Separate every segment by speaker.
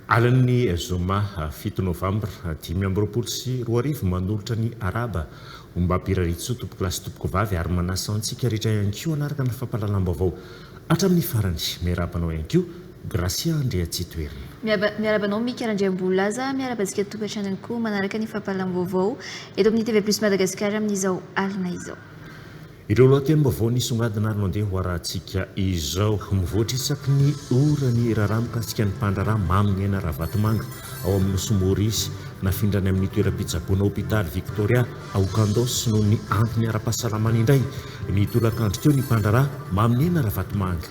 Speaker 1: Alan'ny zoma 7 novambra 2024 manolotra ny araba omba piraritso tompoko lasy tompoko vavy ary manasa antsika rehetra ihany koa anaraka ny fampahalalam-baovao hatramin'ny farany miarabanao ihany koa Gracia Andreatsitoerina
Speaker 2: miarabanao mikarandriambolaza miarabantsika tokantrano koa manaraka ny fampahalalam-baovao eto amin'ny TV Plus Madagascar amin'izao alina izao.
Speaker 1: Ireo lohatenim-baovao nisongadina ary mandeha ho arahantsika izao mivoatra isaky ny orany raharaha mikasika ny mpandraraha mamy ny aina Ravatomanga ao amin'ny Nosy Maurice nafindrany amin'ny toeram-pitsaboana hôpitaly Victoria ao Kandos noho ny antony ara-pahasalamana indray ny tolakandro teo ny mpandraraha mamy ny aina Ravatomanga.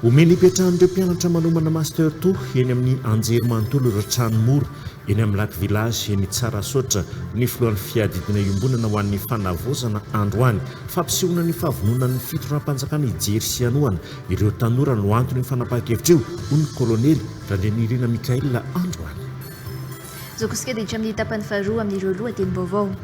Speaker 1: Omeny ipetrahan'ireo mpianatra manomana master 2 eny amin'ny anjery manontolo ireo tranomora eny amin'ny Lac Village eny Tsarasotra ny filohan'ny fiadidina iombonana ho an'ny fanavozana androany fampisehoana ny fahavononan'ny fitoram-panjakana ijery sy anohana ireo tanora no antony ny fanapahan-kevitra io hoy ny kolonely Randrianirina Mikael Androany.
Speaker 2: Zokosika dia amin'ny tapany faharoa amin'ireo lohatenim-baovao.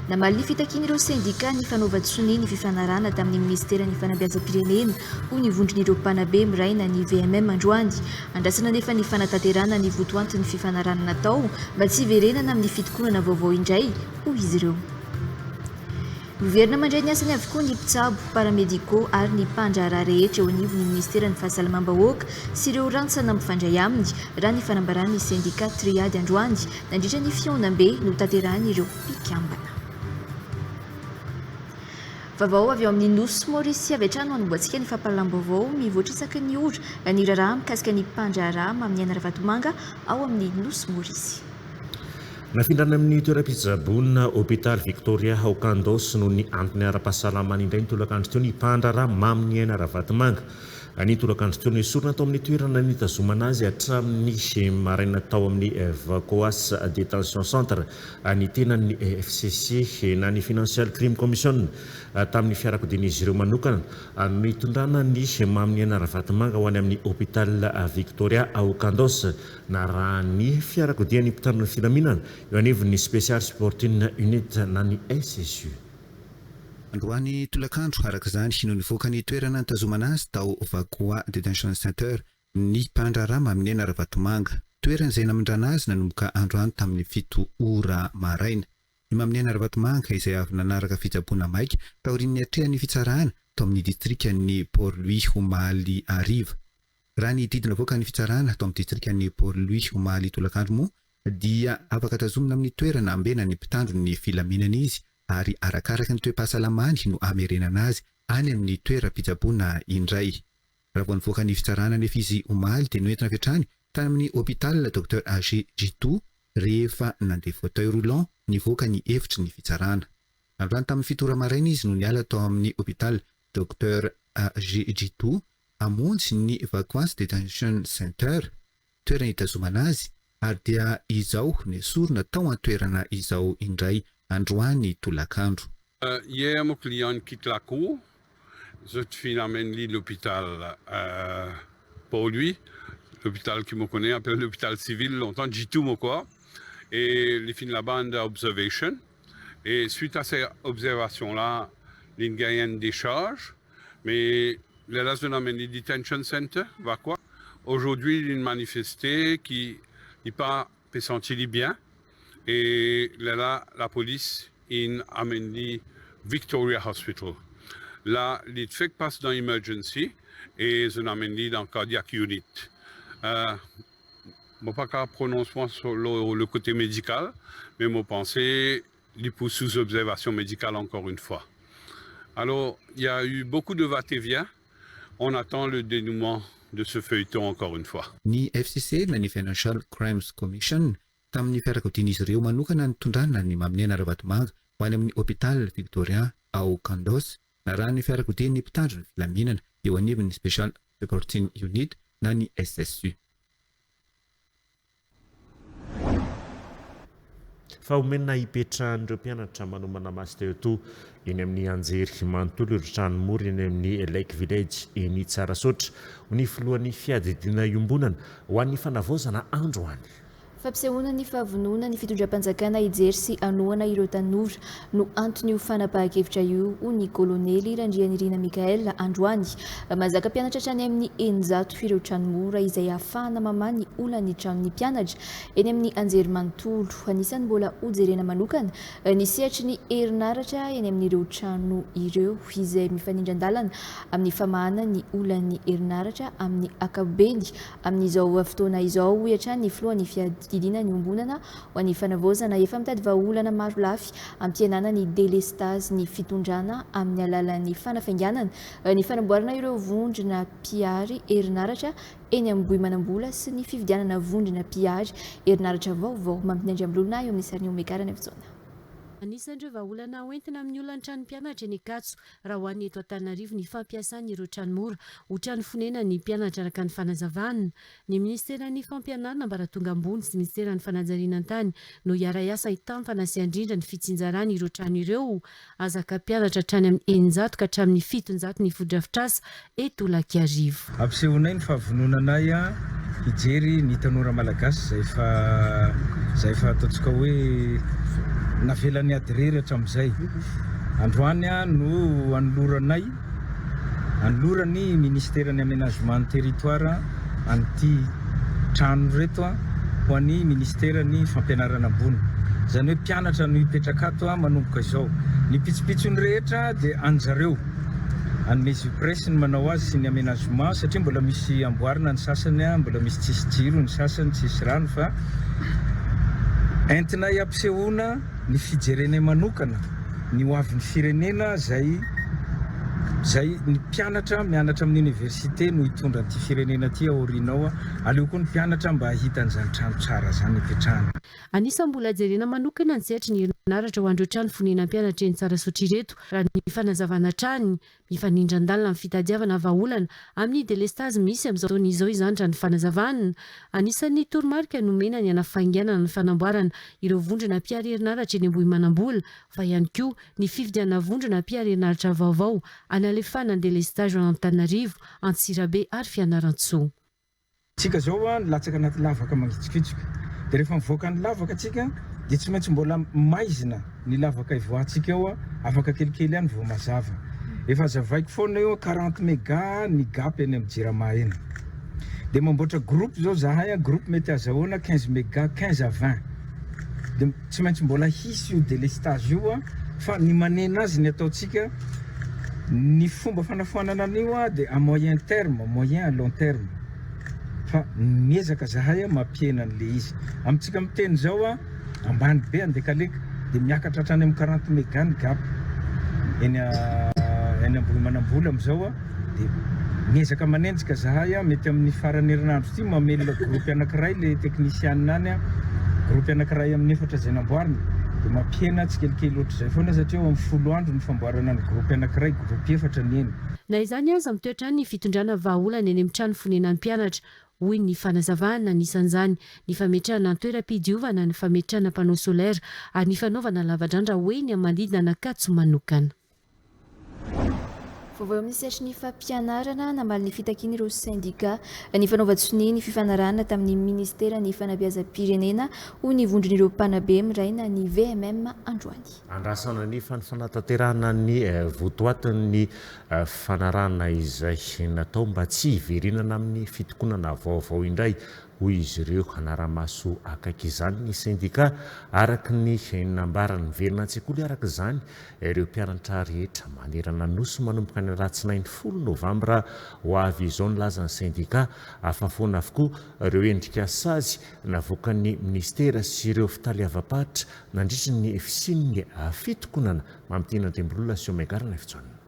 Speaker 2: Namaly ny fitakiana ireo sendika ny fanaova-tsony ny fifanarana tamin'ny ministera ny fanabeazam-pirenena hoy ny vondron'ireo mpanabe miraina ny VMM androany. Andrasana nefa ny fanatanterana ny votoanto ny fifanarana natao mba tsy hiverenana amin'ny fitokonana vaovao indray hoy izy ireo. Miverina mandray ny asany avokoa ny mpitsabo paramediko ary ny mpandraharaha rehetra eo anivon'ny ministera ny fahasalamam-bahoaka sy ireo rantsana mifandray aminy raha ny fanambarany sendika triady androany nandritra ny fionambe no tanterahany ireo mpikambana. Vaovao avy ao amin'ny Nosy Maurice avy hatrany manomboantsika ny fampahalalam-baovao mivoatra isaky ny ora ny raharaha mikasika ny mpandraharaha amin'ny aina Ravatomanga ao amin'ny Nosy Maurice.
Speaker 1: Nafindrana amin'ny toeram-pitsaboana hôpitaly Victoria ao Kandos noho ny antony ara-pahasalamana indray ny tolakandro teo ny mpandraharaha mamy ny aina Ravatomanga. Ny tolakandro teo ny sorona tao amin'ny toerana nitazomana azy hatramin'ny maraina tao amin'ny Vacoas Detention Centre ny tenan'ny FCC na ny Financial Crime Commission tamin'ny fiarakodin'izy ireo manokana mitondrana ny mamy ny aina Ravatomanga ho any amin'ny hôpitaly Victoria ao Kandos na raha ny fiarakodian'ny mpitanona filaminana eo anivon'ny Special Sporting Unit na ny SSU.
Speaker 3: Androany tolakandro araka izany no nivoaka ny toerana nitazomana azy tao Vacoas Detention Center ny mpandraharaha mamy ny aina Ravatomanga. Toerana izay namindrana azy nanomboka androany tamin'ny 7 ora maraina. Ny mamy ny aina Ravatomanga izay avy nanaraka fitsaboana maika taorian'ny hatrehany fitsarahana tao amin'ny distrikan'ny Port-Louis Omaly Ariva. Raha ny didina voaka ny fitsarahana tao amin'ny distrikan'ny Port-Louis Omaly tolakandro moa dia afaka tazomina amin'ny toerana ambena ny mpitandro ny filaminana izy ary arakaraka ny toe-pahasalamany no amerenana azy any amin'ny toeram-pitsaboana indray. Raha vao nivoaka ny fitsarahana nefa izy Omaly dia noentina avy hatrany tany amin'ny hôpital Dr AG Jitou rehefa nandeha fauteuil roulant nivoaka ny hevitry ny fitsarahana. Androany tamin'ny 7 ora maraina izy no niala tao amin'ny hôpital Dr AG Jitou amonjy ny Vacoas Detention Center toerana hitazomana azy ary dia izao nesorina tao an-toerana izao indray androany tolakandro.
Speaker 4: Hier, mon client quitte la cour. Je amène l'hôpital pour lui. L'hôpital qui me connaît, appelé l'hôpital civil, longtemps, Jitou Mokwa. Et il finit la bande d'observation. Et suite à ces observations-là, il gagne des charges. Mais le reste de la detention center, va quoi? Aujourd'hui, il manifesté qui n'est pas senti bien. Et là, la police a amené Victoria Hospital. Là, les faits passent dans l'emergency et ils ont amené dans le cardiac unit. Je ne peux pas prononcer sur le côté médical, mais je pense qu'il pousse sous observation médicale encore une fois. Alors, il y a eu beaucoup de va-et-vient. On attend le dénouement de ce feuilleton encore une fois.
Speaker 3: Ni FCC, la Financial Crimes Commission, tamin'ny fiarakodian'izy ireo manokana nitondrana ny mamy ny aina Ravatomanga ho any amin'ny hôpital Victoria ao Kandos na raha ny fiarakodian'ny mpitandro ny filaminana eo anivon'ny Special Supporting Unit na ny SSU.
Speaker 1: Fa omena hipetrahan'ireo mpianatra manomana master 2 eny amin'ny anjery manontolo ireo tranomora eny amin'ny Lac Village eny Tsarasotra ny filohan'ny fiadidina iombonana ho an'ny fanavozana androany.
Speaker 2: fampisehoana ny fahavonona ny fitondram-panjakana ijery sy anohana ireo tanora no antony io fanapahan-kevitra io ho ny kolonely Randrianirina Mikael Androany. Mazaka mpianatra hatrany amin'ny 900 ireo tranomora izay ahafahana mamaha ny olany tranon'ny mpianatra eny amin'ny anjerimanontolo. Anisany mbola hojerena manokana ny sehatry ny herinaratra eny amin'ireo trano ireo izay mifanindran-dalana amin'ny famahana ny olan'ny herinaratra amin'ny akabeny amin'izao fotoana izao. Hohatrany ny filohan'ny fiadidina ny ombonana ho an'ny fanavozana efa mitady vahaolana maro lafy ampianana ny délestage ny fitondrana amin'ny alalan'ny fanafainganana ny fanamboarana ireo vondrona piary herinaratra eny amin'ny bohimanam-bola sy ny fividianana vondrona piary herinaratra vaovao mampindendry amin'olona eo amin'ny sariny omekarana efijaona.
Speaker 5: Anisan'ireo vahaolana hoentina amin'ny olona ny trano mpianatra eny Ankatso raha ho an'ny eto Antananarivo ny fampiasany ireo tranomora ho trano fonena ny mpianatra araka ny fanazavana. Ny ministeran'ny fampianarana ambaratonga ambony sy ministeran'ny fanajarinan-tany no hiara-iasa ahitany fanasian-drindra ny fitsinjarany ireo trano ireo. Azaka mpianatra hatrany amin'ny 900 ka hatramin'ny 700 ny vody-drafitrasa eto Lakiarivo.
Speaker 6: Ampisehoanay ny fahavononanay hijery ny tanora malagasy zay efa ataontsika hoe navelan'ny adrery hatramin'izay. Androany no anolorany ministeran'ny aménagement territoire an'ity trano reto ho an'ny ministeran'ny fampianarana ambony. Zany hoe mpianatra no hipetraka ato manomboka izao. Ny pitsopitsony rehetra dia anjareo. An'izy presse ny manao azy sy ny aménagement satria mbola misy amboarina ny sasany, mbola misy tsisy jiro ny sasany, tsisy rano fa entinay ampisehoana ny fijerenay manokana ny hoavin'ny firenena zay ny mpianatra mianatra amin'ny université no hitondra an'ity firenena ity aorinao aleo koa ny mpianatra mba hahitan'izany trano tsara zany hipetrahana.
Speaker 5: Anisa mbola jerena manokana ny sehatry ny herinaratra ho andreo trano fonena mpianatra eny Tsarasotra ireto raha ny fanazavana trany mifanindran-dalina amin'ny fitadiavana vahaolana amin'ny délestage misy amin'izao taona izao izany trano fanazavana. Anisan'ny toromarika nomena ny anafainganana ny fanamboarana ireo vondrona piary herinaratra eny Ambohimanambola fa ihany koa ny fividiana vondrona piary herinaratra vaovao analefana ny délestage ao Antananarivo, Antsirabe ary Fianarantsoa.
Speaker 6: Tsika zao latsaka anaty lavaka mangitsokitsoka. Dia rehefa mivoaka ny lavaka atsika dia tsy maintsy mbola maizina ny lavaka ivoahantsika eo afaka kelikely ihany vao mazava. Efa zavaiko foana eo 40 méga ny gapy eny amin'ny Jirama eny. Dia mamboatra groupe zao zahay groupe mety azahoana 15 méga 15 à 20. Dia tsy maintsy mbola hisy io délestage io fa ny manena azy ny ataontsika ny fomba fanafoanana an'io dia à moyen terme, moyen à long terme. Fa miezaka zahay mampiena an'le izy. Amintsika miteny zao ambany be andekaleka dia miakatra hatrany amin'ny 40 méga ny gap. Eny Ambohimanambola amin'izao dia miezaka manenjika zahay mety amin'ny farany herinandro ity mamelona groupe anankiray le teknisianina any groupe anankiray amin'ny 4 zay namboarina dia mampiena tsikelikely ohatr'izay foana satria amin'ny 10 andro ny famboarana ny groupe anankiray groupe 4 ny eny.
Speaker 5: Na izany aza mitoetra ny fitondrana vahaolana eny amin'ny trano fonenan'ny mpianatra hoy ny fanazavana anisan'izany ny fametrahana toeram-pidiovana, ny fametrahana panneau solaire ary ny fanaovana lavadrandra hoe ny manodidina Ankatso manokana.
Speaker 2: Vaovao amin'ny sehatry ny fampianarana namaly ny fitakiana ireo syndika ny fanaovan-tsony ny fifanarahana tamin'ny ministera ny fanabeazam-pirenena ho ny vondron'ireo mpanabe miraina ny VMM Androany.
Speaker 1: Andrasana ny fanatanterahana ny votoatin'ny fanarahana izay natao mba tsy hiverinana amin'ny fitokonana vaovao indray hoy izy ireo anara-maso akaiky izany ny syndika araka ny nambarany verina an-tsekoly araka izany ireo mpianatra rehetra manerana nosy manomboka ny alatsinainy 10 Novambra ho avy izao ny laza ny syndika afafoana avokoa ireo endrika sazy navoakan'ny ministera sy ireo fitaliavam-pahitra nandritra ny fisian'ny fitokonana mampitena Andriambolona sy Omegarana efijaona.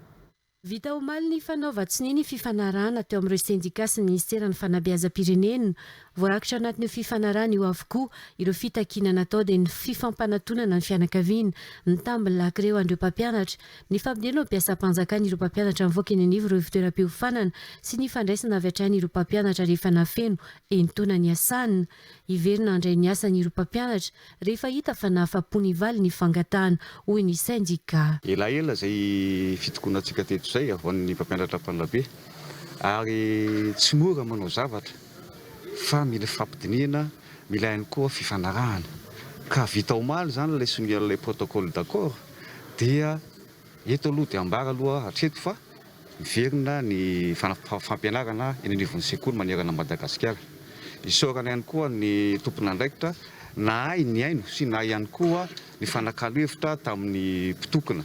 Speaker 5: Vita omaly ny fanaovan-tsiny ny fifanarahana teo amin'ireo syndika sy ny ministera ny fanabeazam-pirenena voarakitra anatin'io fifanarahana io avokoa ireo fitakiana natao dia ny fifampanantonana ny fianakaviana ny tambilaky ireo andreo mpampianatra ny fampidirana mpiasam-panjakana ireo mpampianatra mivoaka eny anivo ireo fitoeram-piofanana sy ny fandraisana avy hatrany ireo mpampianatra rehefa nafeno entona ny asana hiverina andray ny asany ireo mpampianatra rehefa hita fa nahafa-pony valy ny fangatahana hoy ny syndika.
Speaker 7: Elaela zay fitokonantsika teto zay avoan'ny mpampianatra Mpanabe ary tsy mora manao zavatra fa mila fampidinihana mila ihany koa fifanarahana ka vita omaly zany lay sonilay protocole d'accord dia eto aloha dia ambara aloha hatreto fa miverina ny fampianarana eny anivon'ny sekoly manerana Madagasikara. Isaorana ihany koa ny tompon'andraikitra na ay ny aino sy na ihany koa ny fanakalo-hevitra tamin'ny mpitokona.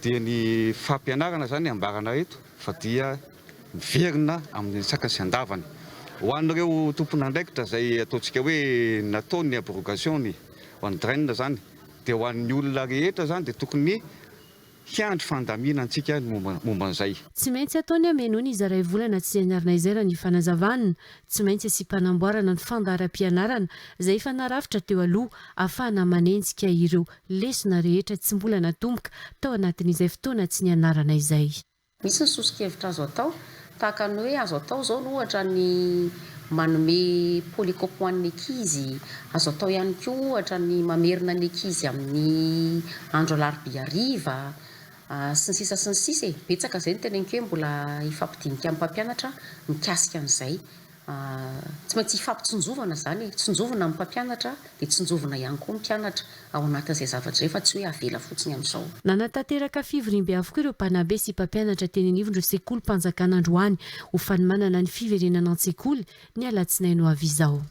Speaker 7: Dia ny fampianarana zany ambarana eto fa dia miverina amin'ny sakany sy andavany. Ho an'ireo tompon'andraikitra izay ataontsika hoe natao ny abrogation ho an'ny draine zany dia ho an'ny olona rehetra zany dia tokony hiandry fandamina antsika momba an'izay.
Speaker 5: Tsy maintsy ataony amenoany izy iray volana tsy ianarana izay raha ny fanazavana, tsy maintsy asy-panamboarana ny fandaharam-pianarana izay fanarafitra teo aloha ahafahana manenjika ireo lesona rehetra tsy mbola natomboka tao anatin'izay fotoana tsy nianarana izay.
Speaker 8: Misy ny sosikevitra azo atao tahaka ny hoe azo atao zao ohatra ny manome polycope ho an'ny ankizy, azo atao ihany koa ohatra ny mamerina ny ankizy amin'ny andro alarobia hariva sy ny sisa betsaka izay ny teneniko hoe mbola ifampidinika amin'ny mpampianatra mikasika an'izay. Tsy maintsy ifampitsinjovana zany, tsinjovana amin'ny mpampianatra dia tsinjovana ihany koa mpianatra ao anatin'izay zavatra izay fa tsy hoe avela fotsiny amin'izao.
Speaker 5: Nanatanteraka fivorimby avokoa ireo mpanabe sy mpampianatra teny anivondreo sekoly mpanjakana Androany ho fanomanana ny fiverenana an-tsekoly ny alatsinainy ho avy izao.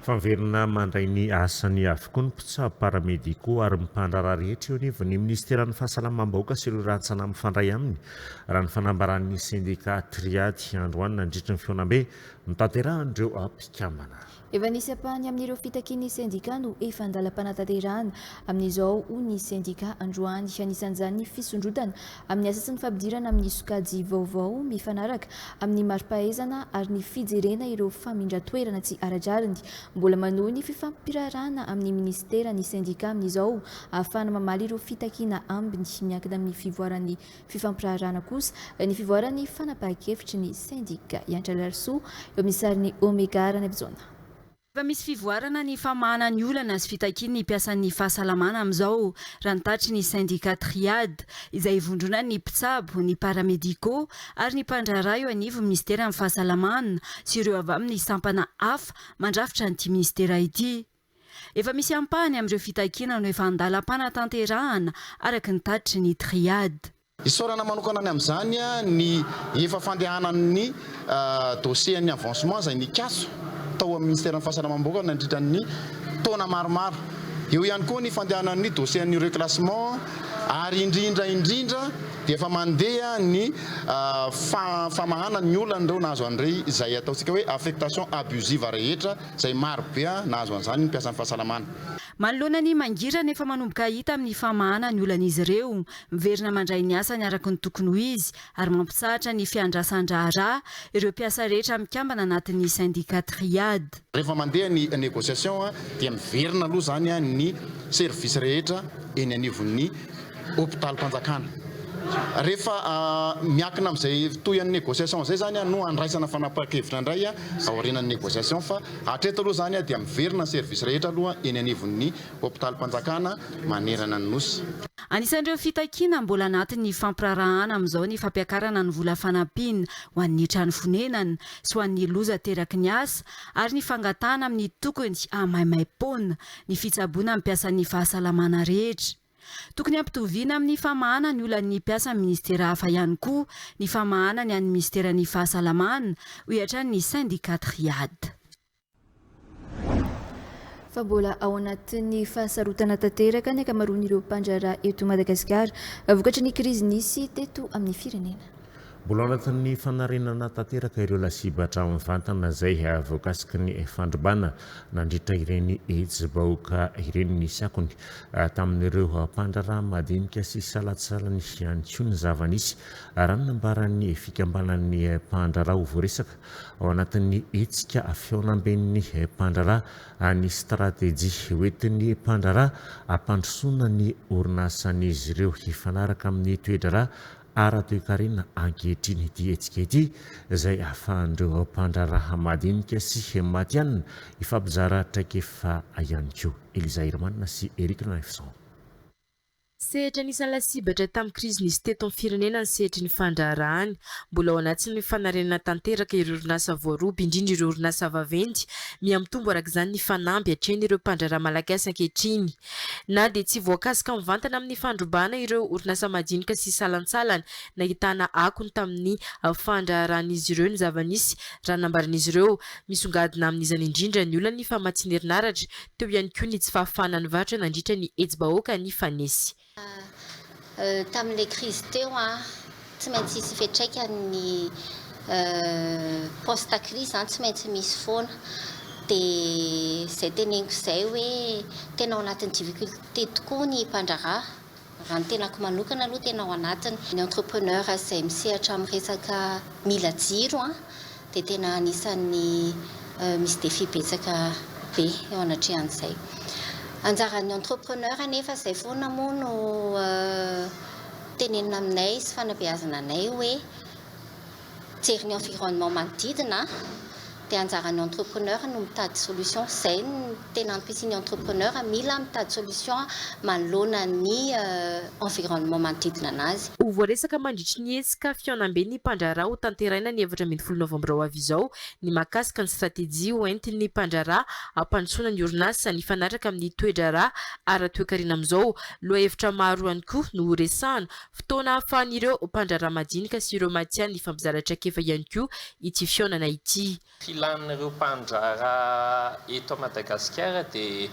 Speaker 1: Fanverina mandray ny asany avokoa ny mpitsabo paramediko ary mipandrara rehetra eo anivon'ny ministeran'ny fahasalamam-bahoaka sy ireo rantsana mifandray aminy raha ny fanambaran'ny sindika triady Androany nandritra ny fionambe mitanterahan'ireo ampikamana.
Speaker 2: Efa nisy ampahany amin'ireo fitakian'ny sindika no efa andalam-panatanterahana amin'izao ho ny sindika Androany anisan'izany ny fisondrotana amin'ny asa sy ny fampidirana amin'ny sokajy vaovao mifanaraka amin'ny mari-pahaizana ary ny fijerena ireo famindra-toerana tsy ara-jariny. Mbola manohy ny fifampirarana amin'ny ministera ny sindika amin'izao ahafahana mamaly ireo fitakiana ambiny miankina amin'ny fivoaran'ny fifampirarana kosa ny fivoaran'ny fanapahan-kevitry ny sindika Iantralarso eo amin'ny sariny Omegara ny Abizona.
Speaker 9: Efa misy fivoarana ny famahana ny olana sy fitakiany mpiasan'ny fahasalamana amin'izao raha nitatry ny sindika triade izay ivondrona ny mpitsabo, ny paramediko ary ny mpandraharaha eo anivon'ny ministera amin'ny fahasalamana sy ireo avy amin'ny sampana hafa mandrafitra n'ity ministera ity. Efa misy ampahany amin'ireo fitakiana no efa andalam-panatanterahana araka ny tatry ny triade.
Speaker 10: Isaorana manokana ny amin'izany ny efa fandehanan'ny dossier ny avancement izay nikaso tao amin'ny ministera ny fahasalamam-bahoaka nandritra ny taona maromaro. Eo ihany koa ny fandehanan'ny dossier ny reclassement ary indrindra dia efa mandeha ny famahana ny olana ireo nahazo an'irey izay ataontsika hoe affectation abusive rehetra izay maro be nahazo an'izany ny mpiasan'ny fahasalamana.
Speaker 9: Manoloana ny mangirana efa manomboka hita amin'ny famahana ny olan'izy ireo, miverina mandray ny asany araka ny tokony ho izy ary mampitsahatra ny fiandrasan-draharaha ireo mpiasa rehetra mikambana anatin'ny sindika triade.
Speaker 10: Rehefa mandeha ny négociation dia miverina aloha zany ny service rehetra eny anivon'ny hôpitaly Mpanjakana. Rehefa miakina amin'izay toyan'ny négociation zay zany no andraisana fanapahan-kevitra indray aorianan'ny négociation fa hatreto aloha zany dia miverina service rehetra aloha eny anivon'ny hôpitaly Mpanjakana manerana ny nosy.
Speaker 9: Anisan'ireo fitakiana mbola anatin'ny fampirarahana amin'izao ny fampiakarana ny vola fanampiana ho an'ny trano fonenana sy ho an'ny loza teraky ny asa ary ny fangatana amin'ny tokony amaimai-pona ny fitsaboana mpiasan'ny fahasalamana rehetra. Tokony ampitoviana amin'ny famahana ny olan'ny mpiasa amin'ny ministera hafa ihany koa ny famahana ny an'ny ministera ny fahasalamana ohatra ny sindika triade.
Speaker 2: Fa mbola ao anatin'ny fahasarotana tanteraka ny ankamaroan'ireo mpandraharaha eto Madagasikara vokatry ny krizy nisy teto amin'ny firenena.
Speaker 1: Mbola ao anatin'ny fanarenana tanteraka ireo lasibatra mivantana izay voakasiky ny fandrombana nandritra ireny ejim-bahoaka ireny nisy akony tamin'ireo mpandraharaha madinika sy salatsalany ihany koa ny zava-nisy raha ny nambaran'ny fikambanan'ny mpandraharaha ho voaresaka ao anatin'ny hetsika feonamben'ny mpandraharaha ny stratégie hoentin'ny mpandraharaha hampandrosoana ny orinasan'izy ireo hifanaraka amin'ny toe-draharaha ara-toekarena ankehitriny ity hetsika ity izay ahafahan'ireo mpandraharaha madinika sy matianina ifampizara traikefa ihany koa. Eliza Irmanina sy Eric Naifson.
Speaker 11: Sehatra nisan'ny lasibatra tamin'ny krizy nisy teto amin'ny firenena ny sehatry ny fandraharahany. Mbola ao anatin'ny fanarenana tanteraka ireo orinasa voaroba, indrindra ireo orinasa vaventy, miamitombo araka izany ny fanamby hatreny ireo mpandraharaha malagasy ankehitriny. Na dia tsy voakasika mivantana amin'ny fandrobana ireo orinasa madinika sy salantsalany, nahitana akony tamin'ny fandraharan'izy ireo ny zava-nisy raha nambaran'izy ireo. Misongadina amin'izany indrindra ny olona ny famatsiana herinaratra, teo ihany koa ny tsy fahafahana ny varotra nandritra ny etsy-bahoaka ny fanesy.
Speaker 12: Tamin'ilay krizy teo tsy maintsy hisy fiantraikany post krizy tsy maintsy misy foana dia izay teneniko izay hoe tena ao anatin'ny difficulté tokoa ny mpandraharaha. Raha ny tenako manokana aloha tena ao anatiny ny entrepreneur izay misehatra amin'ny resaka mila jiro dia tena anisan'ny misy défi betsaka be eo anatrehan'izay. Anjaran'ny entrepreneur anefa izay foana moa no tenenina aminay sy fanabeazana anay hoe jery ny environnement manodidina dia anjaran'ny entrepreneur no mitady solution. Izay no tena ampiasain'ny entrepreneur, mila mitady solution manoloana ny environnement manodidina anazy.
Speaker 11: Ho voaresaka mandritry ny hetsika fihaonam-be ny mpandraharaha ho tanteraina ny 24 novambra ho avy izao ny mahakasika ny stratégie hoentin'ny mpandraharaha hampandrosoana ny orinasa ny fanaraka amin'ny toe-draharaha ara-toekarina amin'izao. Lohahevitra maro ihany koa no resahana fotoana ahafahan'ireo mpandraharaha madinika sy ireo matiany ny fampizara-traikefa ihany koa ity fihaonana ity.
Speaker 13: Filan'ireo mpandraharaha eto à Madagasikara dia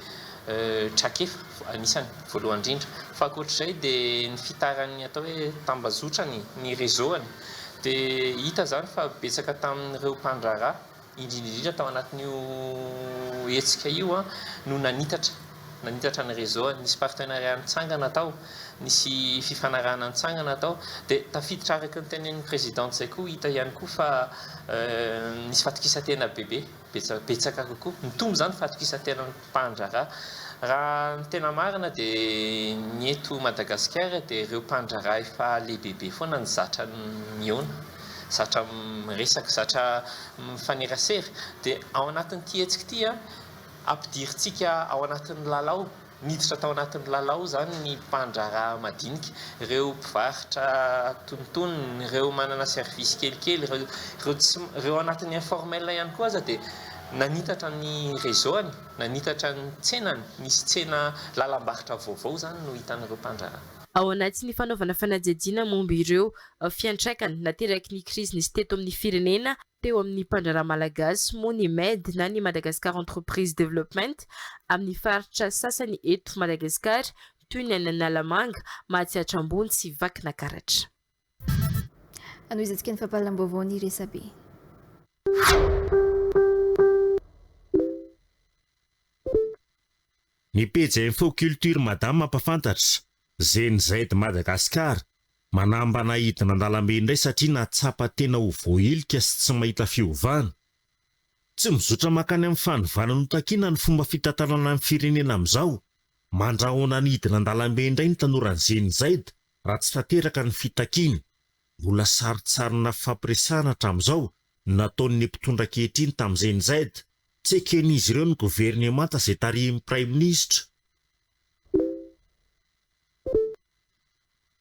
Speaker 13: trakefa anisany voalohany indrindra, fa ankoatr'izay dia ny fitaran'ny atao hoe tambazotrany ny réseau-any dia hita zany fa betsaka tamin'ireo mpandraharaha indrindra tao anatin'io hetsika io no nanitatra ny réseau-any. Nisy partenariat nitsangana tao, nisy fifanarahana nitsangana tao dia tafiditra araka ny tenen'ny présidente izay koa hita ihany koa fa nisy fatokisa-tena bebe betsaka kokoa. Mitombo zany fatokisa-tena ny mpandraharaha. Raha ny tena marina dia ny eto Madagasikara dia ireo mpandraharaha efa lehibehibe foana ny zatra mihaona, zatra miresaka, zatra mifanerasera. Dia ao anatin'ity hetsika ity ampidirintsika ao anatin'ny lalao, miditra tao anatin'ny lalao zany ny mpandraharaha madinika, ireo mpivarotra tonontonony, ireo manana service kelikely, ireo anatin'ny informel ihany koa aza dia nanitatra ny réseau-any, nanitatra ny tsenany, nisy tsena lalam-barotra vaovao zany no hitan'ireo mpandraharaha.
Speaker 11: Ao anatin'ny fanaovana fanadihadiana momba ireo fiantraikany nateraky ny krizy nisy teto amin'ny firenena teo amin'ny mpandraharaha malagasy moa ny MED na ny Madagascar Entreprise Development amin'ny faritra sasany eto Madagasikara toy ny Analamanga, Mahatsiatra Ambony sy Vakinakaratra.
Speaker 2: Anoizatsika ny fampahalam-baovao ny resabe.
Speaker 1: Ny pejy info culture madame mampafantatra Zenzaid Madagasikara manambana hidina an-dalambe indray satria natsapa tena ho voailika sy tsy mahita fiovana. Tsy mizotra makany amin'ny fanovana no takiana ny fomba fitantanana amin'ny firenena amin'izao. Mandrahona ny hidina an-dalambe indray ny tanoran'ny Zenzaid raha tsy tanteraka ny fitakiana. Mbola saritsarina fampiresahana hatramin'izao nataon'ny mpitondra ankehitriny tamin'ny Zenzaid. Tsy eken'izy ireo ny governemanta izay tarihin'ny Prime Ministre.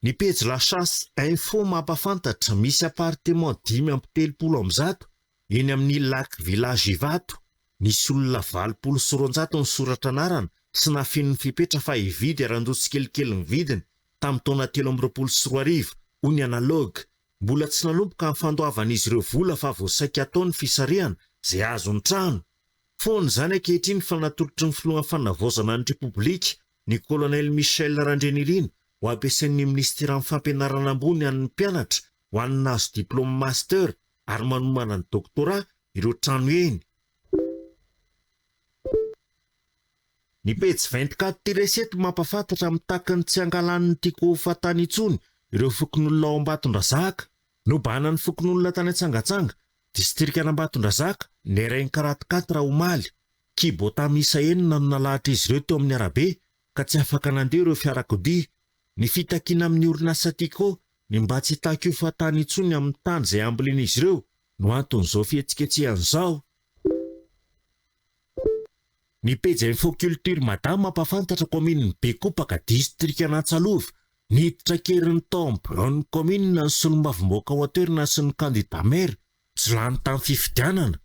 Speaker 1: Ny pejy La Chasse info mampafantatra misy appartement 5.30 eny amin'ny Lac Village Ivato. Nisy olona 700 ny soratra anarana sy nafen'ny fipetra fa hividy arandotsy kelikely ny vidiny tamin'ny taona 2024 hoy ny analogue. Mbola tsy nanomboka amin'ny fandoavan'izy ireo vola fa voasaika ataony fisarihana izay azo ny trano. Fony zany ankehitriny fa natolotry ny filohan'ny fanavaozana ny Repoblika ny Colonel Michel Randrenirina ho ampiasain'ny ministera fampianarana ambony an'ny mpianatra ho an'ny nazo diplôme master ary manomana ny doktora ireo trano eny. Ny pejy 24-7 mampafantatra mitakany tsy angalan'ny tiako fatany itsony ireo fokon'olona ao Ambatondrazaka. Nobana ny fokon'olona tany Antsangatsanga, distrika Ambatondrazaka, Nerain 44 Omaly. Kibota misa enina no nalahatra izy ireo teo amin'ny arabe ka tsy afaka nandeha ireo fiarakodia. Ny fitakiana amin'ny orinasa Tico ny mba tsy hitako io fatany itsony amin'ny tany izay ambolen'izy ireo no anton'izao fihetsiketsehany. Ny pejy info culture madame mampafantatra komin'ny Bekopaka distrika Natsalova niditra kerin'ny tao amin'ny bureau commune sy ny mavomboaka ao atoerana sy ny kandida maire tsy lany tamin'ny fifidianana.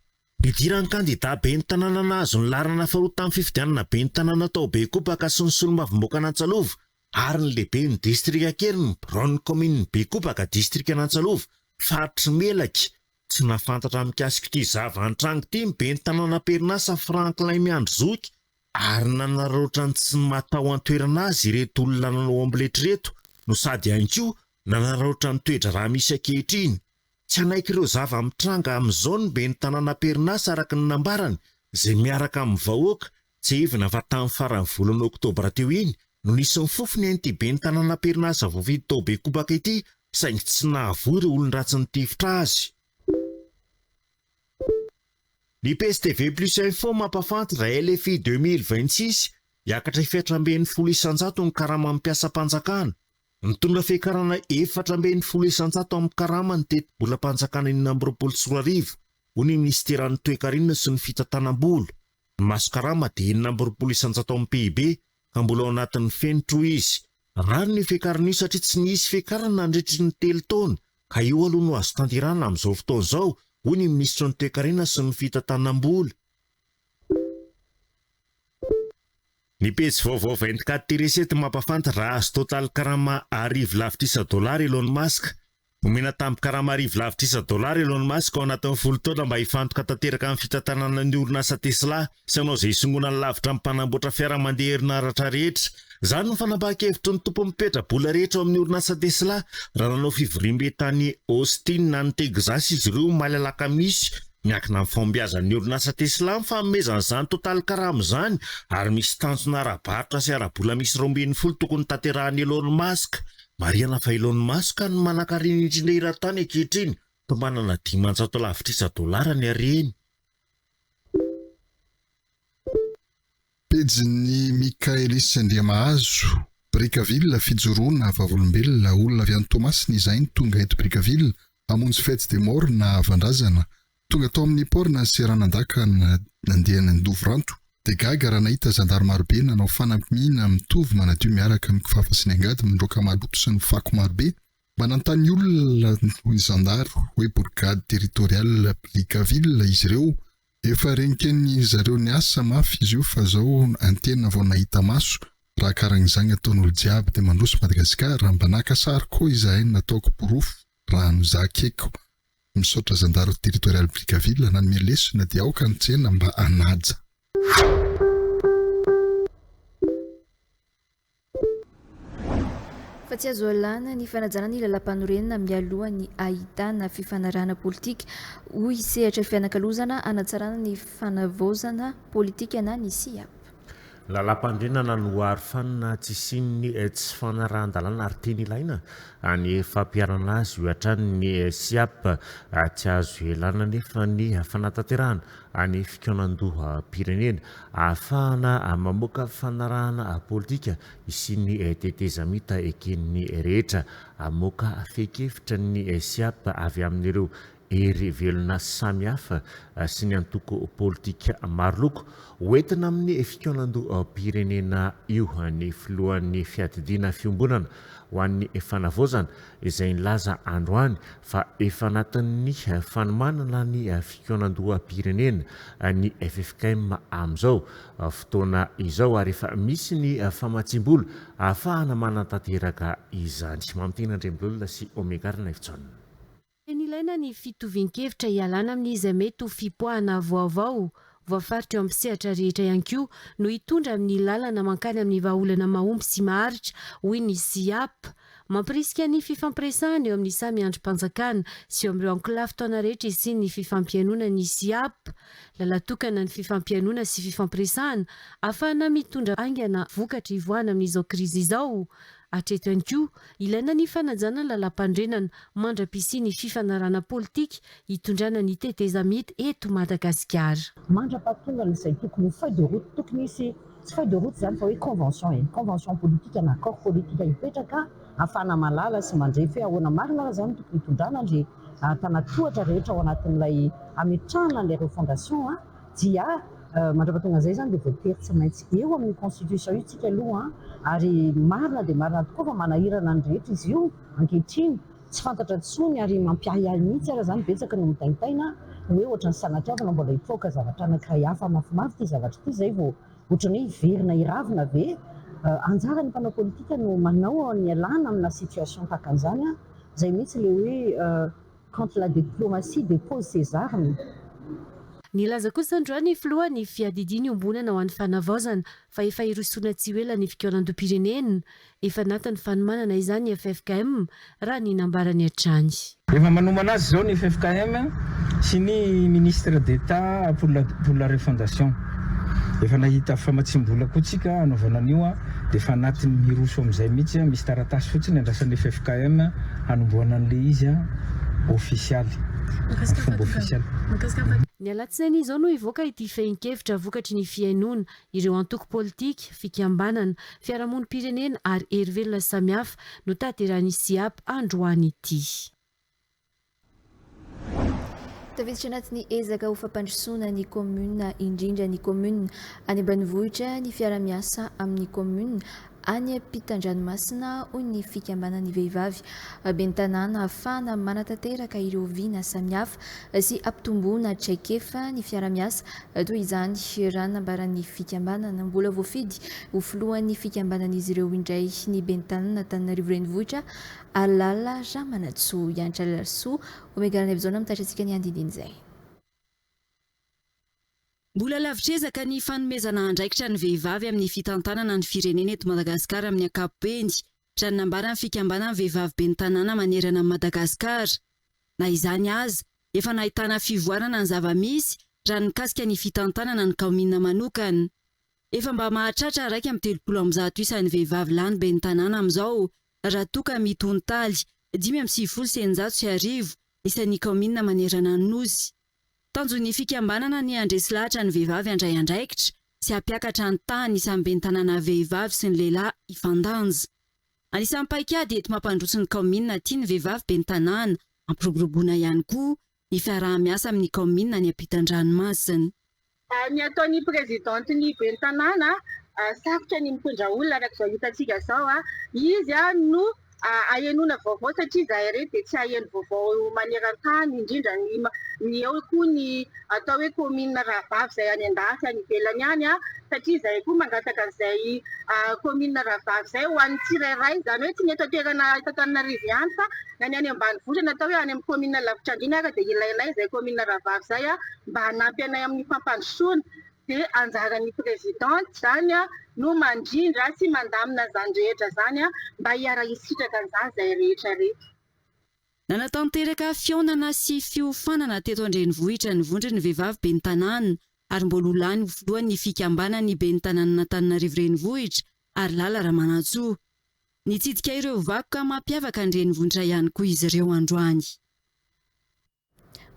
Speaker 1: Nidiran'ny kandida be ny tanàna nahazo ny larana faharoa tamin'ny fifidianana be ny tanàna tao be kopaka sy ny solomavomboaka Natsalova ary ny lehibe ny distrika kely ny bureau commune be kopaka distrika Natsalova faritry Melaky tsy nafantatra mikasika ity zava-antranga ity be ny tanàna Perinasa Franklin Miandrozoky ary nanaroatra ny tsy matao an-toerana azy ireto olona nanao ambiletreto no sady ihany koa nanaroatra ny toetra raha misy ankehitriny. Tsy anaiky ireo zava-mitranga amin'izao ny be ny tanàna Perinasa araka ny nambarany izay miaraka amin'ny vahoaka tsy hevina fa tamin'ny faran'ny volana Oktobra teo iny no nisy ny fofony an'ity be ny tanàna Perinasa voavidy tao be kopaka ity saingy tsy nahavoa ireo olon-dratsy ny tifitra azy. Ny PSTV plus info mampafantatra LFI 2026 hiakatra ifetramben'ny 100 ny karama mampiasa mpanjakana. Nitondra fiakarana 410 amin'ny karama ny teti-bola-mpanjakana 420 ho ny ministeran'ny toe-karena sy ny fitantanam-bola. Ny maso karama dia 420 amin'ny PIB ka mbola ao anatin'ny fenitro izy. Rano ny fiakarana io satria tsy nisy fiakarana nandritry ny 3 taona ka io aloha no azo tanterana amin'izao fotoana izao ho ny ministra ny toe-karena sy ny fitantanam-bola. Ny pejy vaovao 24 Tiresety mampafantatra raha azo total karama $10 Elon Musk. Omena tamin'ny karama $10 Elon Musk ao anatin'ny 10 taona mba hifantoka tanteraka amin'ny fitantanana ny orinasa Tesla sy hanao izay hisongona ny lavitra amin'ny mpanamboatra fiara mandeha herinaratra rehetra. Izany no fanapaka-hevitry ny tompo mipetra-bola rehetra ao amin'ny orinasa Tesla raha nanao fivoriam-be tany Austin na ny Texas izy ireo malalaka misy. Miankina amin'ny fombiazan'ny orinasa Tesla mifanomezana izany total karama izany ary misy tanjona ara-barotra sy ara-bola misy 20 tokony tanterahan'i Elon Musk. Marihana fa Elon Musk no manan-karena indrindra eran-tany ankehitriny toa manana $500 ny hareny.
Speaker 14: Pejin'ny Michaelis Andriamahazo, Brickaville fijoroana vavolombelona olona avy any Thomas nizainy tonga eto Brickaville hamonjy fête des morts na havandrazana. Tonga tao amin'ny porna sy ranandaka nandehan'ny Ndovranto. De gaga raha nahita zandary marobe nanao fanampiana mitovy manadio miaraka amin'ny kifafa sy ny angady mindroaka maloto sy ny fako marobe mba nantany olona ny zandary hoe bourgade territoriale Brickaville izy ireo. Efa renikeny zareo ny asa mafy izy io fa zao antena vao nahita maso raha karan'izany ataon'olo jiaby dia mandroso Madagasikara mba naka sary koa izahay nataoko borofo raha nozakeko. Misaotra zandary territoriale Brickaville nanome lesona dia aoka ny tsena mba hanaja.
Speaker 2: Fa tsy azo alana ny fanajana ny lalam-panorenana mialohan'ny ahitana fifanarahana politika hoy sehatra fianakalozana hanatsarana ny fanavaozana politika na ny SIAP.
Speaker 1: Lalam-pandrenana no arofanina tsy sinny tsy fanarahan-dalàna ary teny ilaina ny fampiarana azy io hatrany SIAP tsy azo elana nefa ny fanatanterahana ny fikaonan-doha pirenena ahafahana mamoaka fanarahana politika isin'ny tetezamita eken'ny rehetra amoaka fekefitra ny SIAP avy amin'ireo ery velona samihafa sy ny antoko politika maro loko hoentina amin'ny fikaonan-doha pirenena io ny filohan'ny fiadidiana fiombonana ho an'ny fanavaozana izay nilaza androany fa efa anatin'ny fanomanana ny fikaonan-doha pirenena ny FFKM amin'izao fotoana izao ary efa misy ny famatsim-bola ahafahana manatanteraka izany. Mamitena Andrembolona sy Omegarina Ifitsonina.
Speaker 5: Ilaina ny fitovian-kevitra hialana amin'izy mety ho fipoahana vaovao voafaritra eo amin'ny sehatra rehetra ihany koa no hitondra amin'ny lalana mankany amin'ny vahaolana mahomby sy maharitra hoy ny SIAP. Mampirisika ny fifampiresahana eo amin'ny samy androm-panjakana sy eo amin'ireo ankolafy taona rehetra sy ny fifampianona ny SIAP. Lalatokana ny fifampianona sy fifampiresahana ahafahana mitondra aingana vokatra ivoahana amin'izao krizy izao. Hatreto ihany koa ilaina ny fanajana lalam-pandrenana mandra-pisia ny fifanarahana politika hitondrana ny tetezamita eto Madagasikara.
Speaker 15: Mandra-pahatonga izay tokony feuille de route tokony misy tsy feuille de route zany fa hoe convention politika na accord politika hipetraka ahafahana malala sy mandrefy ahoana marina zany tokony hitondrana le tanatohatra rehetra ao anatin'ilay ametrahana ilay refondation dia mandrapatonga zay zany dia voatery tsy maintsy eo amin'ny constitution io tsika aloha ary marina dia marina tokoa fa manahirana ny rehetra izy io ankehitriny tsy fantatra tsony ary mampiahiahy mihitsy ara zany betsaka no mitaintaina hoe ohatra ny sanatiavana mbola hipoaka zavatra anankiray hafa mafimafy ty zavatra ty zay vao ohatrany hoe hiverina hiravina ve anjara ny mpanao politika no manao ny alana amina situation tahaka an'izany zay mihitsy le hoe quand la diplomatie dépose ses armes.
Speaker 5: Nilaza kosa androany filohan'ny fiadidiny ombonana ho an'ny fanavaozana fa efa irosoana tsy ho ela ny fikaolan-dom-pirenena efa anatin'ny fanomanana izany FFKM raha ny nambarany hatrany.
Speaker 6: Efa manomana azy zao ny FFKM sy ny ministre d'État pour la refondation. Efa nahita famatsim-bola koa tsika anaovana an'io dia efa anatin'ny miroso amin'izay mihitsy misy taratasy fotsiny andrasan'ny FFKM hanomboana an'le izy ofisialy. Fomba ofisialy.
Speaker 5: Ny alatsinainy izao no ivoaka ity fehin-kevitra vokatry ny fiainoana ireo antoko politika, fikambanana, fiarahamonim-pirenena ary herivelona samihafa no tanterahany SIAP androany ity.
Speaker 2: Tafiditra anatin'ny ezaka ho fampandrosoana ny commune indrindra ny commune any ambanivohitra ny fiara-miasa amin'ny commune any ampitan-dranomasina hoy ny fikambanan'ny vehivavy ben'ny tanàna ahafahana manatanteraka ireo viana samihafa sy ampitomboana traikefa ny fiara-miasa toy izany raha nambaran'ny fikambanana mbola voafidy ho filohan'ny fikambanan'izy ireo indray ny ben'ny tanàna Antananarivo renivohitra Alala Ramanatsoa Yantra Larsoa omegarana episode mitatrantsika ny andindiny izay.
Speaker 9: Mbola lavitrezaka ny fanomezana andraikitra ny vehivavy amin'ny fitantanana ny firenena eto Madagasikara amin'ny ankapobeny raha ny nambarany fikambanana vehivavy ben'ny tanàna manerana Madagasikara. Na izany aza efa nahitana fivoarana ny zava-misy raha nikasika ny fitantanana ny kaomina manokana. Efa mba mahatratra raika amin'ny 30 isan'ny vehivavy lany ben'ny tanàna amin'izao raha toka mitontaly 590 isan'ny kaomina manerana ny nosy. Tanjon'ny fikambanana ny andresy lahatra ny vehivavy andray andraikitra sy hampiakatra ny tany isan'ny ben'ny tanàna vehivavy sy ny lehilahy ifandanja. Anisan'ny paikady eto mampandroso ny kaomina tia ny vehivavy ben'ny tanàna ampiroboroboana ihany koa ny fiaraha-miasa amin'ny kaomina ny ampitan-dranomasina.
Speaker 16: Ny ataon'ny présidenteny ben'ny tanàna sarotra ny mitondra olona araka izao hitantsika zao izy no ahenona vaovao satria izahay reto dia tsy aheno vaovao maneran-tany indrindra ny eo koa ny atao hoe commune Rahavavy izay any an-dafy any ivelany any satria izahay koa mangataka izay commune Rahavavy izay ho an'ny tsirairay izany hoe tsy ny eto toerana Antananarivo ihany fa na ny any ambanivohitra natao hoe any amin'ny commune lavitra andrina dia ilainay izay commune Rahavavy izay mba hanampy anay amin'ny fampandrosoana. Dia anjaran'ny présidente zany no mandrindra sy mandamina zany rehetra zany mba hiara-hisitraka an'izany izay rehetra rehetra.
Speaker 9: Nanatanteraka fionana sy fiofanana teto an-drenivohitra ny vondry ny vehivavy ben'ny tanàna ary mbola olany ho filohan'ny fikambanany ben'ny tanàna Antananarivo renivohitra ary Lala Ramanatsoa. Nitsidika ireo vakoka mampiavaka ny renivohitra ihany koa izy ireo androany.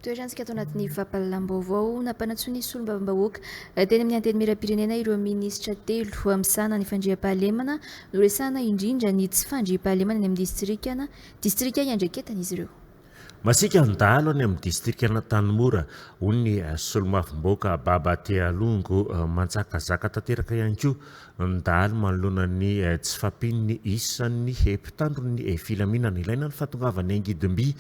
Speaker 2: Toerantsika ato anatin'ny fampalalam-baovao nampanatsoa ny solombavam-bahoaka teny amin'ny anteny miram-pirenena ireo minisitra telo misana ny fandriam-pahalemana no resahana indrindra ny tsy fandriam-pahalemana ny amin'ny distrika iandraiketana izy ireo.
Speaker 1: Masika ndalo any amin'ny distrikana Tanimora hoy ny solombavam-bahoaka Baba Tealongo mantsakazaka tanteraka ihany koa ndalo manoloana ny tsy fampin'ny isan'ny mpitandron'ny filaminana ilaina ny fahatongavany Angidim-by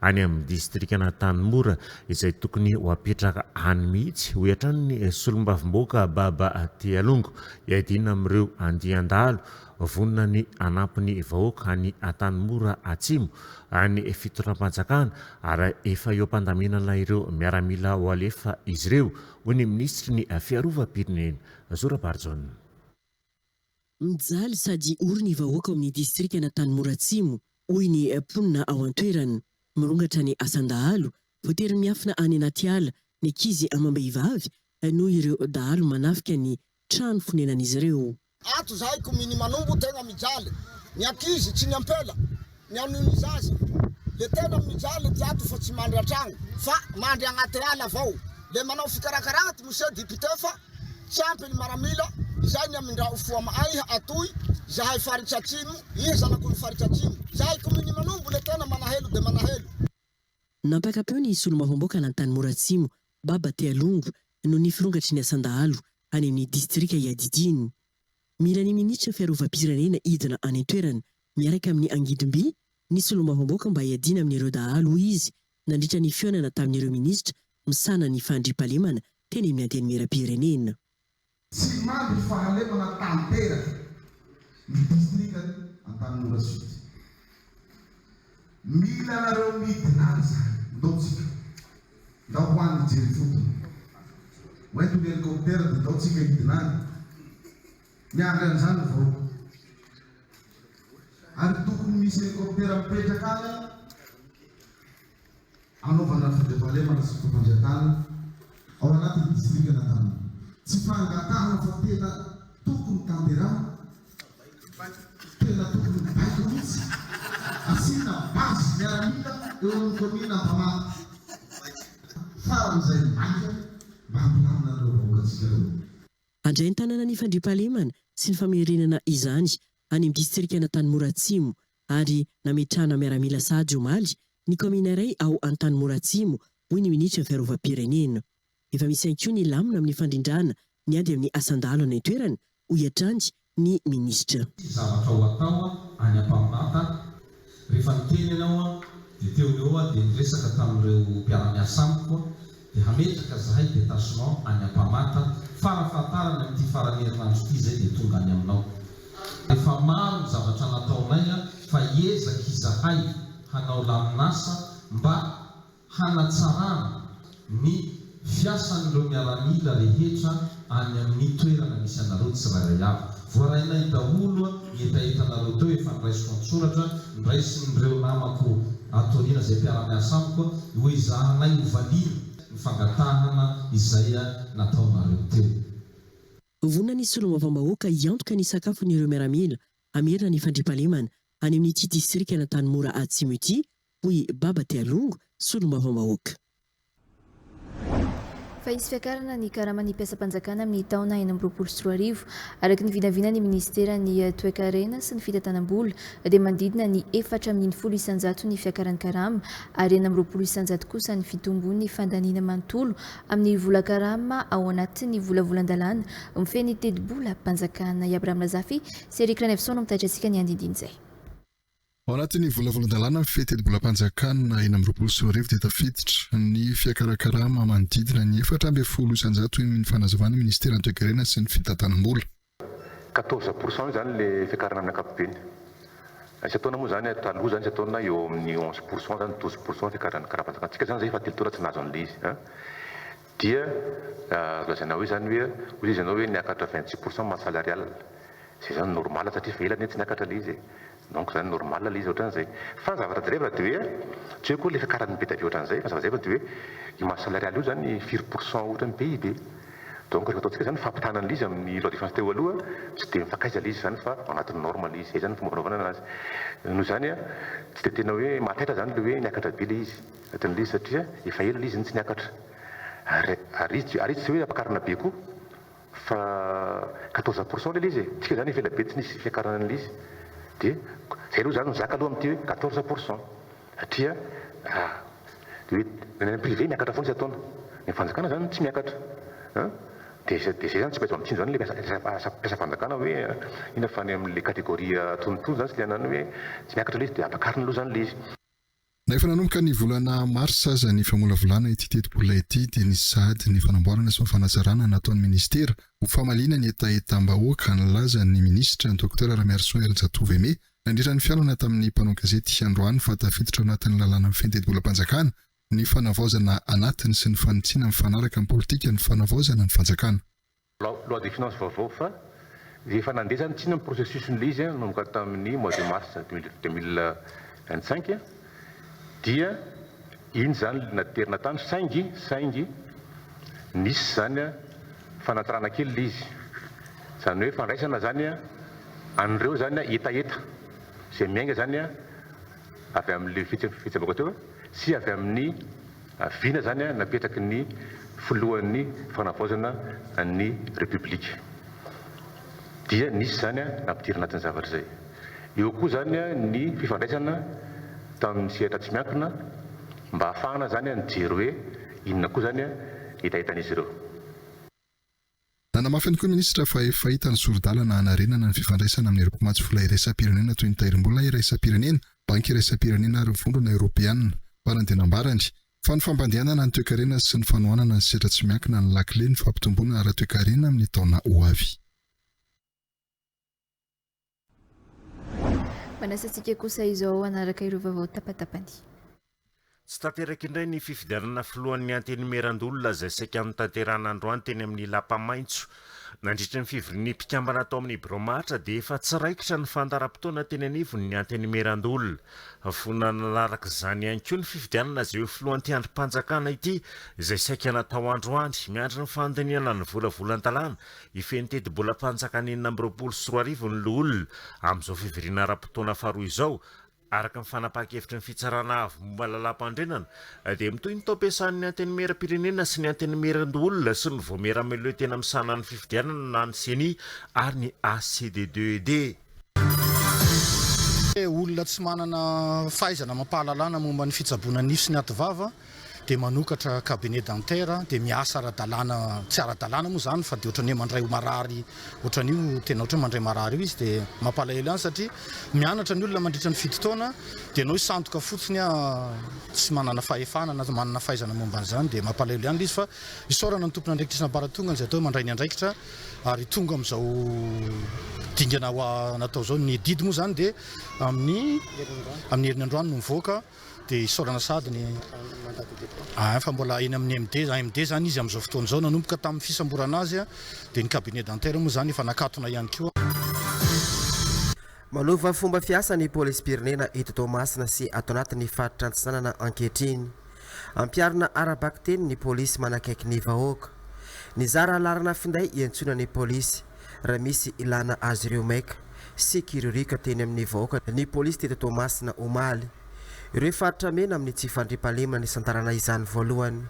Speaker 1: any amin'ny distrikana Tanimora izay tokony ho apetraka any mihitsy ho hatrany solombavam-bahoaka Baba Tealongo iadina amin'ireo andian-dalo vonona ny anampiny vahoaka any Tanimora atsimo any fitoram-panjakana ary efa eo ampandaminana ireo miaramila ho alefa izy ireo hoy ny ministry ny fiarovam-pirenena Zora Barjon.
Speaker 17: Mijaly sady ory ny vahoaka amin'ny distrikana Tanimora atsimo hoy ny mponina ao an-toerana mirongatra ny asan-dahalo voatery miafina any anaty ala ny ankizy amam-behivavy noho ireo dahalo manafika ny trano fonenan'izy ireo.
Speaker 18: Ato zahay kominy manombo tegna mijaly ny ankizy tsy ny ampela ny anony zaza le tena mijaly ty ato fa tsy mandry an-tragno fa mandry agnaty ala avao le manao fikarakarana ty monsieur député fa tsy ampy ny maramila izay ny amindrao foa aiha atoy zahay faritsy atsimo iha zanakony faritsy atsimo zahay kominy manombo le tena manahelo de manahelo.
Speaker 17: Nampakapeo ny solombavam-bahoaka na Tanimora atsimo Baba Tealongo no nifirongatry ny Asandahalo any amin'ny distrika Iadidiny. Mila ny ministra fiarovam-pirenena idina any an-toerana miaraka amin'ny angidimby ny solombavamboaka mba hiadina amin'ireo dahalo izy nandritra ny fionana tamin'ireo ministra misana ny fandriampahalemana teny amin'ny antenimieram-pirenena.
Speaker 19: Tsy mandry fahalemana tanteraka ny distrika Antananarivo Sud. Mila nareo midina zany ndaotsika ndao ho an'ny jery fotony oento ny helikoptera dia ndaotsika hidinany miandry an'izany vao ary tokony misy helikoptera mipetraka any anaovana fandriampahalemana sy fampanjakana ao anatin'ny distrika Antananarivo. Tsy fangatahana fa tena tokony tanterana, tena tokony baiko mihitsy asina basy miaramila eo amin'ny komina Ampamata faran'izay maika mba hampilamina ireo vahoakatsika ireo.
Speaker 17: Andray ny tanàna ny fandriampahalemana sy ny famerenana izany any amin'ny distrika Antanimora Atsimo ary nametrahana miaramila sady omaly ny komina iray ao Antanimora Atsimo hoy ny ministra fiarovam-pirenena. Efa misy ihany koa ny lamina amin'ny fandrindrana ny ady amin'ny Asandahalo any an-toerana ho iatrandy ny ministra.
Speaker 20: Zavatra ho atao any Ampamata rehefa niteny ianao dia teo eo dia niresaka tamin'ireo mpiara-miasa amiko dia hametraka zahay détachement any Ampamata farafahatarana amin'ity farany herinandro ity zay dia tonga any aminao. Efa maro ny zavatra nataonay fa hiezaka izahay hanao laminasa mba hanatsarana ny fiasan'ireo miaramila rehetra any amin'ny toerana misy anareo tsirairay avy. Voarainay daholo ny etaetanareo teo efa niraisiko an-tsoratra niraisin'ireo namako atoriana izay mpiara-miasa amiko hoe izahanay hovaliana ny fangatahana izay nataonareo teo.
Speaker 17: Vonina ny solombavambahoaka hiantoka ny sakafon'ireo miaramila hamerina ny fandriampahalemana any amin'ity distrika Antanimora Atsimo ity hoy Baba Tialongo solombavambahoaka.
Speaker 2: Fa izy fiakarana ny karama ny mpiasa-panjakana amin'ny taona 2024 araka ny vinavina ny ministera ny toe-karena sy ny fitantanam-bola dia mandidina ny 4,100 ny fiakaran'ny karama ary 20% kosa ny fitombony fandaniana manontolo amin'ny vola karama ao anatin'ny volavolan-dalàna mifeny tedi-bola mpanjakana. Abraham Lazafi sy Eric Ranefson mitatra antsika ny andindiny izay.
Speaker 14: Ao anatin'ny volavolan-dalàna fitety-bola-mpanjakana 2024 dia tafiditra ny fiakarakarama manodidina ny 4,100 ny fanazavana ny ministera ny toe-karena sy ny fitantanam-bola.
Speaker 21: 14% zany le fiakarana amin'ny ankapobeny. Isy ataona moa zany taloha zany isy ataona eo amin'ny 11% zany 12% fiakarana karapanjakana. Antsika zany zay fa telotona tsy nazo an'ilay izy. Dia lazaina hoe zany hoe hoy izy ianao hoe niakatra 26% masse salarial. Zay zany normal satria fa elany tsy niakatra ilay izy. Donc zany normal ilay izy ohatran'izay. Fa zavatra direva dia hoe tsy hoe koa le fiakarany be tavy ohatran'izay fa zavatra dia hoe io masse salarial io zany 4% ohatran'ny PIB. Donc rehefa ataontsika zany fampitana an'ilay izy amin'ny loi de finances teo aloha tsy dia mifakaiza ilay izy zany fa ao anatin'ny norme ilay izy. Zay zany fomba fanaovana anazy. Noho izany tsy dia tena hoe mataitra zany le hoe niakatra be ilay izy. Ohatran'ilay izy satria efa ela ilay izy tsy niakatra. Ary izy tsy hoe ampakarana be koa fa 14% ilay izy. Tsika zany efa ela be tsy nisy fiakarana an'ilay izy. Dia zay aloha zany mizaka aloha amin'ity hoe 14%. Satria hoe ny privé miakatra foana isy ataona. Ny fanjakana zany tsy miakatra. Dia zay zany tsy maintsy mampitsino zany le mpiasa-panjakana hoe ina fa ny amin'le kategoria tonotolo zany sy lianany hoe tsy miakatra ilay izy dia ampakarina aloha zany ilay izy.
Speaker 14: Na efa nanomboka ny volana marsa aza ny famolavolana ity teti-bola ity dia ny sady ny fanamboarana sy ny fanazarana nataon'ny ministera ho famalina ny etaetam-bahoaka nilaza ny ministra ny Dr Ramiarson Eljatove nandritra ny fialana tamin'ny mpanao gazety Androany fa tafiditra anatin'ny lalàna amin'ny fiteti-bola-mpanjakana ny fanavaozana anatiny sy ny fanitsiana mifanaraka amin'ny politika ny fanavaozana ny fanjakana.
Speaker 21: Loi de finances vaovao fa efa nandeha zany tsina ny processus n'ilay izy nanomboka tamin'ny mois de mars 2025 dia iny zany naterina tany saingy nisy zany fanatarana kely ilay izy. Zany hoe fandraisana zany an'ireo zany etaeta izay miainga zany avy amin'le fitsabako teo sy avy amin'ny vina zany napetraky ny filohan'ny fanavaozana ny republika. Dia nisy zany nampidiry anatin'ny zavatra zay. Eo koa zany ny fifandraisana tamin'ny sehatra tsy miankina mba ahafahana zany nijery hoe inona koa zany etaetan'izy ireo.
Speaker 14: nanamafy ihany koa ministra fa efa hita ny sorodalana hanarenana ny fifandraisana amin'ny repomatsy iraisam-pirenena toy ny tairim-bola iraisam-pirenena banky iraisam-pirenena ary vondrona eropeanina farandenambarany fa ny fampandehanana ny toe-karena sy ny fanohanana ny setra tsy miankina ny lakile ny fampitomboana ara-toe-karena amin'ny taona ho avy.
Speaker 2: Manasantsika kosa izao anaraka ireo vaovao tapatapany.
Speaker 1: Tsy tanteraka indray ny fifidianana filohan'ny antenymerandolona izay saika amin'ny tanterana androany teny amin'ny lapamaintso. Nandritra ny fivorian'ny mpikambana atao amin'ny bromatra dia efa tsiraikitra ny fandaram-potoana teny anivon'ny antenymerandolona. Fona nalaraka izany ihany koa ny fifidianana izay filohan'ity androm-panjakana ity izay saika natao androany miandry ny fandiniana ny volavolan-talàna ifeny teti-bola-panjakana 420 ny loholona amin'izao fivoriana ara-potoana faharoa izao. Araka ny fanapaka-hevitry ny fitsarana avy momba lalam-pandrenana dia mitoy ny tao-piasan'ny antenymeram-pirenena sy ny antenymerandolona sy ny voamera-meleo tena misana ny fifidianana na ny CENI ary ny ACD2ED.
Speaker 4: Olona tsy manana fahaizana mampahalalana momba ny fitsaboana nify sy ny ativava dia manokatra cabinet dentaire dia miasa ara-dalàna tsy ara-dalàna moa zany fa dia ohatran'ny mandray marary ohatran'io tena ohatran'ny mandray marary io izy dia mampalahelo any satria mianatra ny olona mandritra ny fito taona dia anao isandoka fotsiny tsy manana fahefana na manana fahaizana momba an'izany dia mampalahelo ihany izy fa isaorana ny tompona andraikitra baratonga izay atao mandray ny andraikitra ary tonga amin'izao dingana natao zao ny didy moa zany dia amin'ny herin'ny androany no mivoaka dia isaorana sady ny fa mbola eny amin'ny AMD zany izy amin'izao fotoana izao nanomboka tamin'ny fisamborana azy dia ny cabinet dentaire moa zany efa nakatona ihany koa.
Speaker 22: Manova fomba fiasa ny polis-pirenena eto Toamasina sy ato anatin'ny faritra antsinanana ankehitriny. Ampiarina ara-bakteny ny polisy manakaiky ny vahoaka. Ny zara larana finday iantsona ny polisy raha misy ilana azy ireo maika sy kirorika teny amin'ny vahoaka ny polisy teto Toamasina omaly. Ireo faritra mena amin'ny tsy fandriampahalemana ny santarana izany voalohany.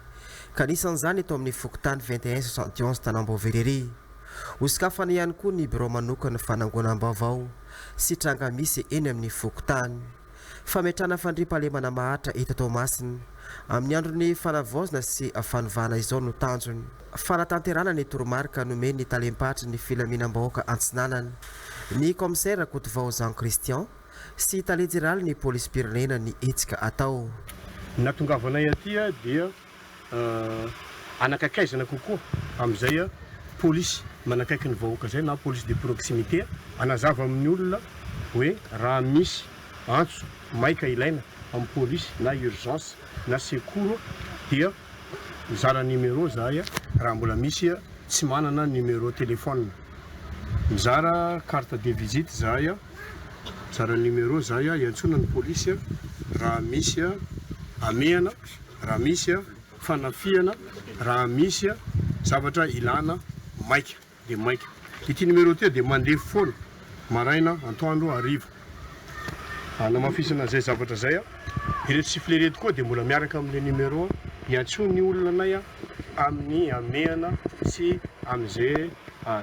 Speaker 22: Kanisan'izany eto amin'ny Fokotany 2171 Tanambovereri. Hosikafana ihany koa ny biro manokana fanangonam-baovao sy tranga misy eny amin'ny Fokotany. Fametrana fandriampahalemana mahatra eto Toamasina amin'ny andron'ny fanavaozana sy fanovana izao no tanjony. Fanatanterana ny toromarika nomeny talempatra ny filaminam-bahoaka antsinanana. Ny komisaira Kotovao Jean Christian sy talejiraly ny polis-pirenena ny etsika atao.
Speaker 23: Natongavanay aty dia anakakaizana kokoa amin'izay polisy manakaiky ny vahoaka zay na police de proximité anazava amin'ny olona hoe raha misy antso maika ilaina amin'ny polisy na urgence na secours dia mizara numéro zahay raha mbola misy tsy manana numéro téléphone. Mizara carte de visite zahay zara numéro zahay iantsona ny polisy raha misy amehana raha misy fanafiana raha misy zavatra ilana maika dia maika. Ity numéro ty dia mandeha foana maraina antoandro hariva. Namafisana zay zavatra zay ireto sifflet reto koa dia mbola miaraka amin'ny numéro iantsony ny olona anay amin'ny amehana sy amin'izay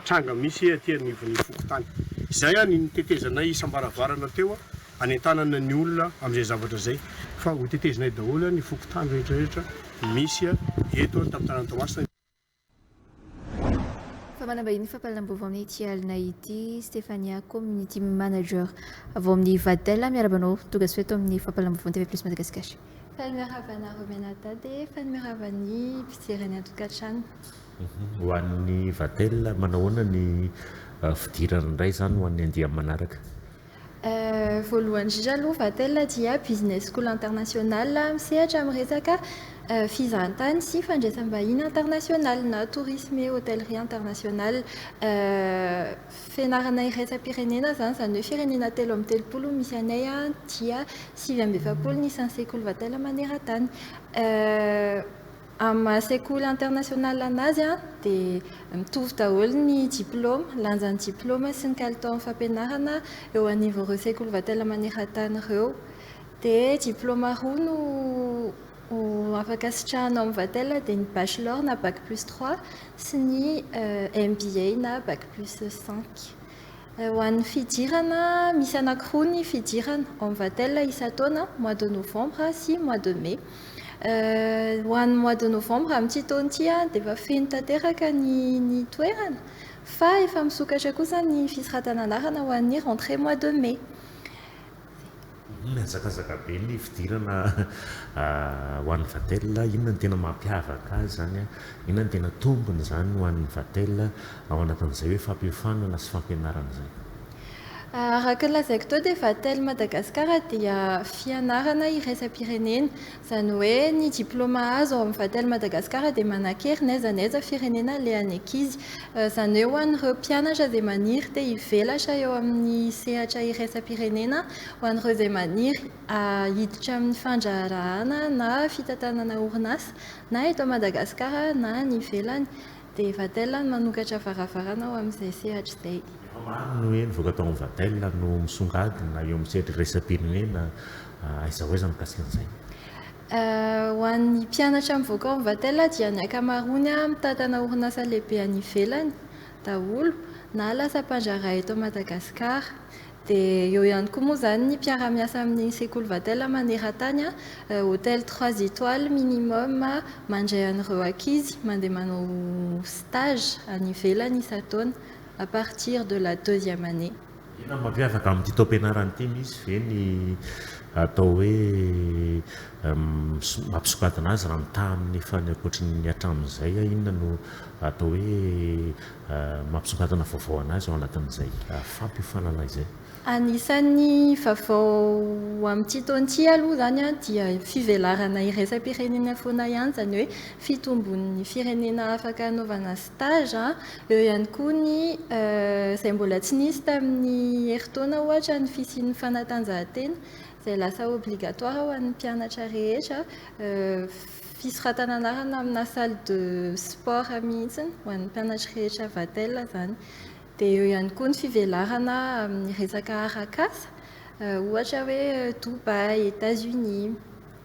Speaker 23: tranga misy aty anivon'ny Fokotany. Izay ny nitetezanay isam-baravarana teo anentanana ny olona amin'izay zavatra zay fa ho tetezinay daholo ny Fokotany rehetrarehetra misy eto tamin'ny tanàna Toamasina.
Speaker 2: Manambahiny fampalam-baovao amin'ny ity alina ity Stéphania community manager avao amin'ny Vadela miarabanao tonga sy eto amin'ny fampalam-baovao TV Plus Madagascar. Fanimeravana Romenata dia fanimeravany mpijerany Antokatrano.
Speaker 1: Ho an'ny Vadela manahoana ny fidirana indray zany ho an'ny andiam manaraka.
Speaker 2: Voalohany indrindra aloha Vadela dia business school international misehatra amin'ny resaka fizahantany sy fandraisam-bahiny international na tourisme et hôtellerie international. Fianarana iraisam-pirenena zany hoe firenena 3 misy anay dia 720 ny isan'ny Vadela maneran-tany. Amin'ny sekoly international anazy dia mitovy daholo ny diplôma, lanjan'ny diplôma sy ny kalitao fampianarana eo anivon'ireo sekoly Vadela maneran-tany ireo. Dia diplôma roa no afaka sitrahanao amin'ny Vadela dia ny bachelor na bac plus 3 sy ny MBA na bac plus 5. Ho an'ny fidirana misy anankiroa ny fidirana ao amin'ny Vadela isa-taona mois de novembre sy mois de mai.
Speaker 3: ho an'ny mois de novembre amin'ity taona ity dia efa feno tanteraka ny toerana fa efa misokatra kosa ny fisiratananarana ho an'ny rentrée mois de mai.
Speaker 1: Miazakazaka be ny fidirana ho an'ny vatela, inona ny tena mampiavaka azy zany a, inona ny tena tombony zany ho an'ny vatela ao anatin'izay hoe fampiofanana sy fampianarana zay.
Speaker 3: Araka ny lazaiko tao dia vately Madagasikara dia fianarana iraisam-pirenena, izany hoe ny diplôma azo ao amin'ny vately Madagasikara dia manan-kery n'aiza n'aiza firenena ilay any ankizy, izany hoe ho an'ireo mpianatra izay maniry dia hivelatra eo amin'ny sehatra iraisam-pirenena, ho an'ireo izay maniry hiditra amin'ny fandraharahana na fitantanana orinasa na eto Madagasikara na ny ivelany, dia vatela no manokatra varavarana ao amin'izay sehatra izay.
Speaker 1: Maro no hoe nivoaka tao amin'ny vatela no misongadina eo amin'ny sehatra iraisam-pirenena, aiza ho aiza mikasika an'izay.
Speaker 3: Ho an'ny mpianatra mivoaka ao amin'ny vatela dia ny ankamaroany mitantana orinasa lehibe any ivelany daholo na lasa mpandraharaha eto Madagasikara. Dia eo ihany koa moa izany ny mpiara-miasa amin'ny sekoly vatela maneran-tany, hôtel 3 étoiles minimum mandray an'ireo ankizy mandeha manao stage any ivelany isan-taona à partir de la 2e année.
Speaker 1: Ina mampiavaka amin'ity taom-pianarana ity misy ve ny atao hoe mampisokadina azy raha mitaha amin'ny fanyakoatry ny hatramin'izay, inona no atao hoe mampisokadina vaovao anazy ao anatin'izay fampiofanana izay?
Speaker 3: Anisan'ny vaovao amin'ity taona ity aloha izany dia fivelarana iraisam-pirenena foana ihany, izany hoe fitombon'ny firenena afaka hanaovana stage, eo ihany koa ny izay mbola tsy nisy tamin'ny herintaona ohatra ny fisian'ny fanatanjahantena izay lasa obligatoire ho an'ny mpianatra rehetra, fisiratananarana amina salle de sport mihitsy ho an'ny mpianatra rehetra vatela izany. Dia eo ihany koa ny fivelarana amin'ny resaka arak'asa, ohatra hoe Dubai, États-Unis,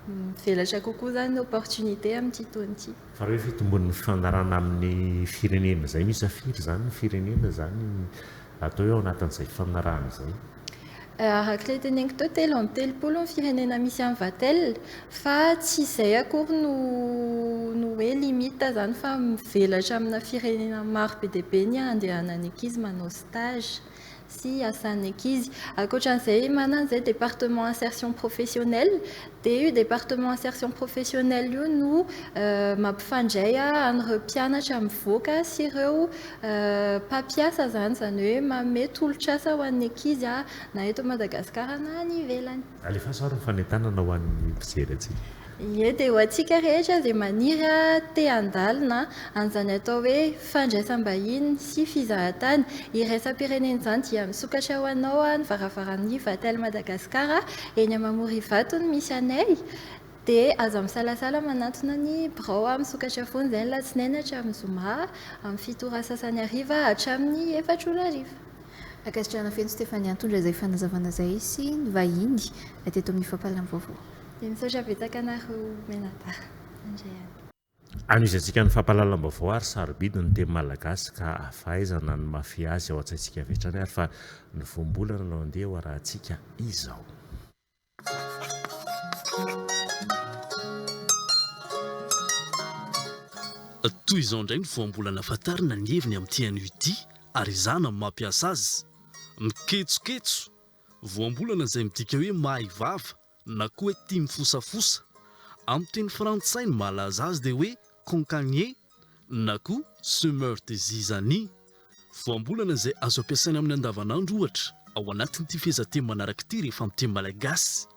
Speaker 3: mivelatra kokoa izany opportunité amin'ity taona ity.
Speaker 1: Fa hoe fitombon'ny fanarana amin'ny firenena izay misafiry izany ny firenena izany atao hoe ao anatin'izay fanarahana izay.
Speaker 3: Araka ilay teneniko tao 3 ny firenena misy amin'ny vatela, fa tsy izay akory no hoe limite izany fa mivelatra amina firenena maro be dia be ny andehanan'ny ankizy manao stage sy asan'ny ankizy. Ankoatran'izay manana izay département insertion professionnelle, dia io département insertion professionnelle io no mampifandray an'ireo mpianatra mivoaka sy ireo mpampiasa izany, izany hoe manome tolotr'asa ho an'ny ankizy na eto Madagasikara na any ivelany.
Speaker 1: Alefa sara ny fanentanana ho an'ny mpijery atsika.
Speaker 3: Ie, dia ho antsika rehetra izay maniry te handalina an'izany atao hoe fandraisam-bahiny sy fizahatany iraisam-pirenena izany dia misokatra ho anao ny varavaran'ny vately Madagasikara eny Mamorivato no misy anay, dia aza misalasala manantona ny birao misokatra foana izay ny latsinainy hatramin'ny zoma amin'ny 7 sasany hariva hatramin'ny 4
Speaker 2: Akasitrana feno Stéphanie Antondra izay fanazavana izay sy ny vahiny teto amin'ny fampahalalam-baovao.
Speaker 3: Dia misaotra betsaka anareo menatara.
Speaker 1: Anisantsika ny fampahalalam-baovao ary sarobidy ny teny malagasy ka afahaizana ny mafy azy ao an-tsaintsika vetrany ary fa ny voambolana no andeha ho arahantsika izao.
Speaker 7: Toy izao indray ny voambolana fatarina ny heviny amin'ity anio ity ary izana ny mampiasa azy. Miketsoketso, voambolana izay midika hoe mahivava na koa hoe tia mifosafosa. Amin'ny teny frantsay ny malaza azy dia hoe concagnier na koa semeur de zizanie. Voambolana izay azo ampiasaina amin'ny andavanandro ohatra ao anatin'ity fehezanteny manaraka ity rehefa amin'ny teny malagasy.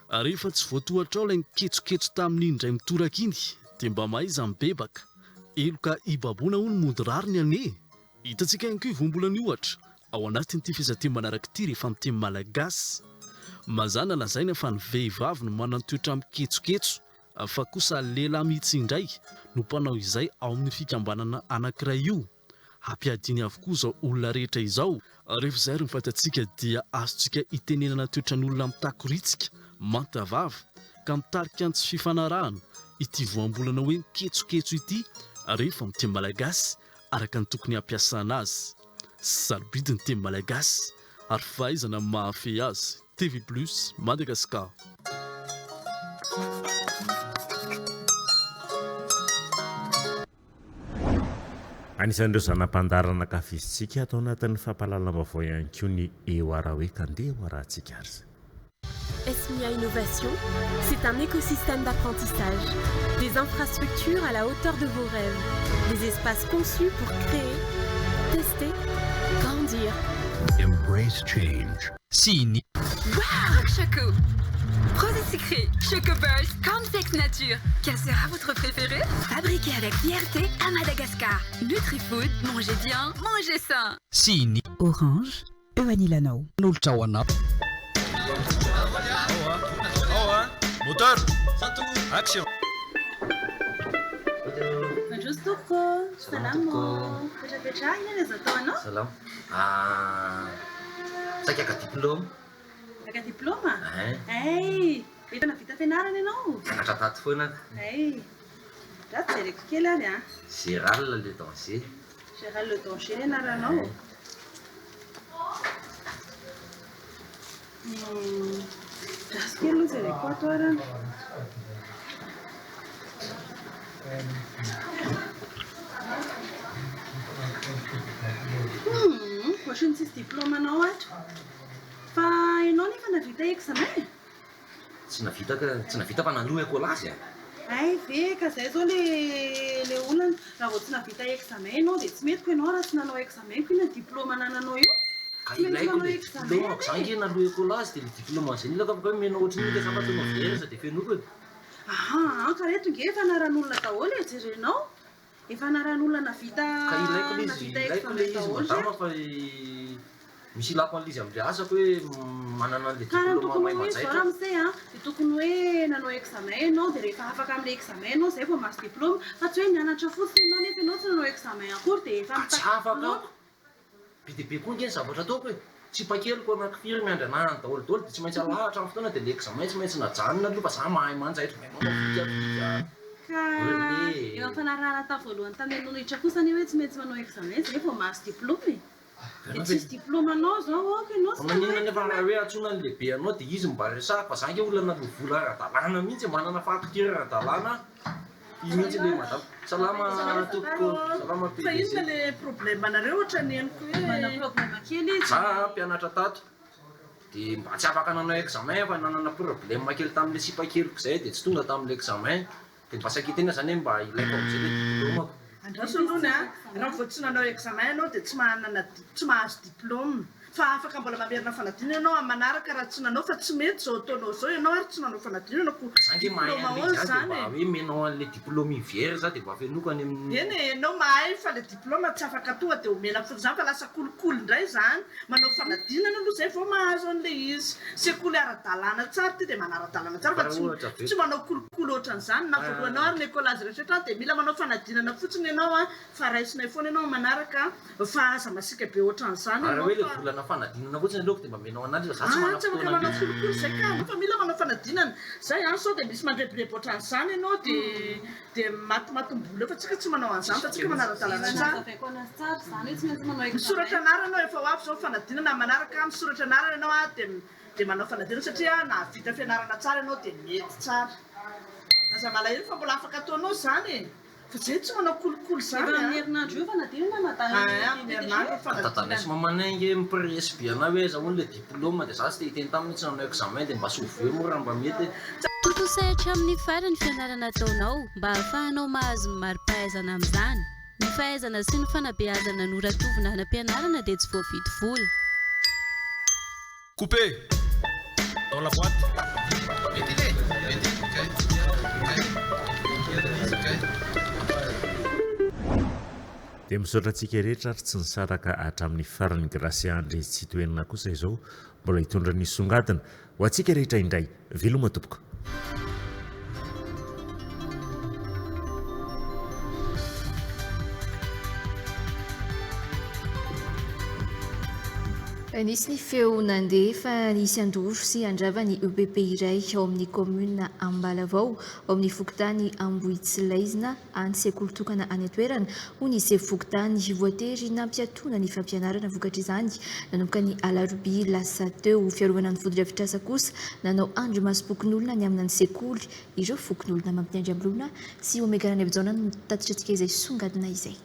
Speaker 7: Rehefa tsy voatohatra ao ilay miketsoketso tamin'iny indray mitoraka iny dia mba mahaiza mibebaka. Eloka ibaboana hono mody rariny ane. Hitantsika ihany koa voambolana io ohatra ao anatin'ity fehezanteny manaraka ity rehefa amin'ny teny malagasy. Mazana lazaina fa ny vehivavy no manana toetra miketsoketso, fa kosa lehilahy mihitsy indray no mpanao izay ao amin'ny fikambanana anankiray io. Hampiadiny avokoa izao olona rehetra izao. Rehefa izay ary ny fatantsika dia azontsika itenenana toetran'olona mitakiritsika, mantavava ka mitarika antsy fifanarahana ity voambolana hoe miketsoketso ity rehefa amin'ny teny malagasy araka ny tokony hampiasana azy. Sarobidy ny teny malagasy ary fahaizana mahafehy azy. TV Plus Madagascar.
Speaker 1: anisan'ireo zanam-pandarana kafizitsika atao anatin'ny fampahalalam-baovao ihany koa ny eo ara hoe kandeha ho arahantsika ary zay.
Speaker 8: SMIA Innovation, c'est un écosystème d'apprentissage, des infrastructures à la hauteur de vos rêves, des espaces conçus pour créer, tester, grandir.
Speaker 10: Embrace change. Sini.
Speaker 12: Waouh, Choco! Produit sucré, Choco Burst, Cornflakes Nature. Quel sera votre préféré? Fabriqué avec fierté à Madagascar. NutriFood, mangez bien, mangez sain.
Speaker 10: Sini.
Speaker 24: Orange, Ewanilano.
Speaker 10: Nulchawana.
Speaker 25: Moteur, action.
Speaker 26: Majustuko, salamo. Pecha ina le zatono?
Speaker 27: Salam. Saka ka diplôme.
Speaker 26: Saka diplôme? Hey, ito na vita fianarana ianao.
Speaker 27: Mianatra tato foana.
Speaker 26: Hey. Raha jereko kely any a.
Speaker 27: Gérald le danger.
Speaker 26: Gérald le danger le anaranao. Rasy kely aloha jereko ato arana. Ohatrany tsisy diplôme anao ato. Fa ianao nefa navita examen?
Speaker 27: Tsy navita fa nalohako lazy a.
Speaker 26: Ay ve ka zay zao le olana raha vao tsy navita examen ianao dia tsy metiko ianao raha tsy nanao examen ko ina diplôme nananao io.
Speaker 27: Ka ilaiko le diplôme ako zany nalohako lazy dia le diplôme an'izay ilaka fa menao ohatrany ilay safatona versa dia fenoko e.
Speaker 26: Aha, ka reto nge efa anaran'olona daholo e jerenao. Efa anaran'olona navita examen daholo
Speaker 27: madama fa misy ilako an'izy amin'ilay asako hoe manana an'ilay diplôme mahay
Speaker 26: majaitra. Raha amin'izay a dia tokony hoe nanao examen ianao dia rehefa afaka amin'ilay examen ianao izay vao mahazo diplôme fa tsy hoe nianatra fotsiny ianao nefa ianao tsy nanao examen akory dia efa
Speaker 27: tsy afaka ako. Be dia be koa nge ny zavatra ataoko hoe tsy pakeliko anankifiry miandry anahany daholo daholo dia tsy maintsy alahatra amin'ny fotoana dia ilay examen tsy maintsy najanona aloha fa za mahay manjaitra manao fika.
Speaker 26: Ka eo amfanarahana tavoalohany tamin'ny nohitra kosa ny hoe tsy maintsy manao examen zay vao mahazo diplôme. Dia tsisy diplôme anao zao ok ianao sy
Speaker 27: manina nefa raha hoe atsona ny lehibe anao dia izy mba resaka fa za nge olana vola ara-dalàna mihitsy manana fakitira ara-dalàna io mihitsy le madama. Salama tompoko, salama PDG.
Speaker 26: Fa inona le problème anareo ohatrany henoko hoe mana problème kely izy?
Speaker 27: Za mpianatra tato dia mba tsy afaka nanao examen fa nanana problème kely tamin'ilay sipakeliko izay dia tsy tonga tamin'ilay examen dia mba sakitena zany hoe mba ilaiko amin'izay le diplôme ako.
Speaker 26: Andraso aloha raha vao tsy nanao examen ianao dia tsy mahazo diplôme fa afaka mbola mamerina fanadina ianao amin'ny manaraka raha tsy nanao fa tsy mety zao ataonao zao ianao ary tsy nanao fanadina ianao ko diplôme ahoana zany
Speaker 27: mba hoe menao an'ilay diplôme hiver za dia mba fenokany amin'ny
Speaker 26: eny ianao mahay fa le diplôme tsy afaka tonga dia omena fotsiny zany fa lasa kolokolo indray zany manao fanadinana aloha zay vao mahazo an'ilay izy sekoly ara-dalàna tsara ty dia manara-dalàna tsara fa tsy manao kolokolo ohatran'izany na voalohanao ary ny écolazy rehetrarehetra dia mila manao fanadinana fotsiny ianao a fa raisinay foana ianao manaraka fa aza masika be ohatran'izany
Speaker 27: ianao fanadinana fotsiny aleoko dia mba menao anazy za tsy
Speaker 26: manafaka manao kolokolo zay ka fa mila manao fanadinana zay an sao dia misy mandrebireby ohatran'izany ianao dia matimatim-bola fa tsika tsy manao an'izany fa tsika manara-dalàna misoratra anarana efa ho avy zao fanadinana manaraka misoratra anarana ianao a dia manao fanadinana satria nahavita fianarana tsara ianao dia mety tsara aza malahelo fa mbola afaka ataonao zany e fa zay tsy manao kolokolo zany amin'ny herinandro io fanadinana amin'ny herinandro
Speaker 27: fanadinana mamanange mipresy be anao hoe zahoany le diplôme dia za tsy te hiteny taminy tsy nanao examen dia mba soveo moa raha mba mety
Speaker 5: tontosahatra amin'ny farany fianarana ataonao mba ahafahanao mahazo mari-pahaizana amin'izany ny fahaizana sy ny fanabeazana noratovina hanam-pianarana dia tsy voavidy vola.
Speaker 25: Coupé dans la boîte.
Speaker 1: dia misaotra antsika rehetra ary tsy nisaraka hatramin'ny farany grasiandre tsy toenina kosa izao mbola hitondra ny songadina ho antsika rehetra indray veloma tompoko.
Speaker 2: Nisy ny feo nandeha fa nisy andoro sy andrava ny EPP iray ao amin'ny commune Ambalavao ao amin'ny fokontany Ambohitsilaizina any sekoly tokana any atoerana ho nisy fokontany voatery nampiatona ny fampianarana vokatra izany nanomboka ny alarobia lasa teo fiarovana ny vodi-drafitrasa kosa nanao andro masom-pokon'olona ny amin'ny sekoly ireo fokon'olona mampiandry amin'olona sy omegarany avy jaona no tatitra antsika izay songadina izay.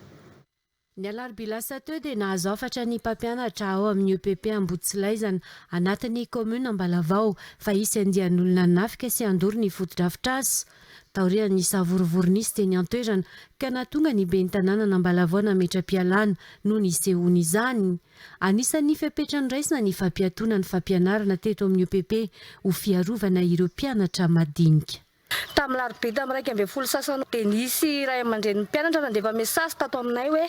Speaker 5: Ny alarobia teo dia nahazo afatra ny mpampianatra ao amin'ny EPP Ambotsilaizana anatin'ny komuna Ambalavao fa isy andian'olona nafika sy andoro ny fotodrafitra azy. Taorian'ny savorovoron'isy teny antoerana ka nahatonga ny ben'ny tanàna Ambalavao nametra-pialana noho ny sehoany izany. Anisan'ny fepetrany raisina ny fampiatona ny fampianarana teto amin'ny EPP ho fiarovana ireo mpianatra madinika.
Speaker 6: Tamin'ny larobia tamin'ny 1 sasany dia nisy ray aman-dren'ny mpianatra nandefa mesasy tato aminay hoe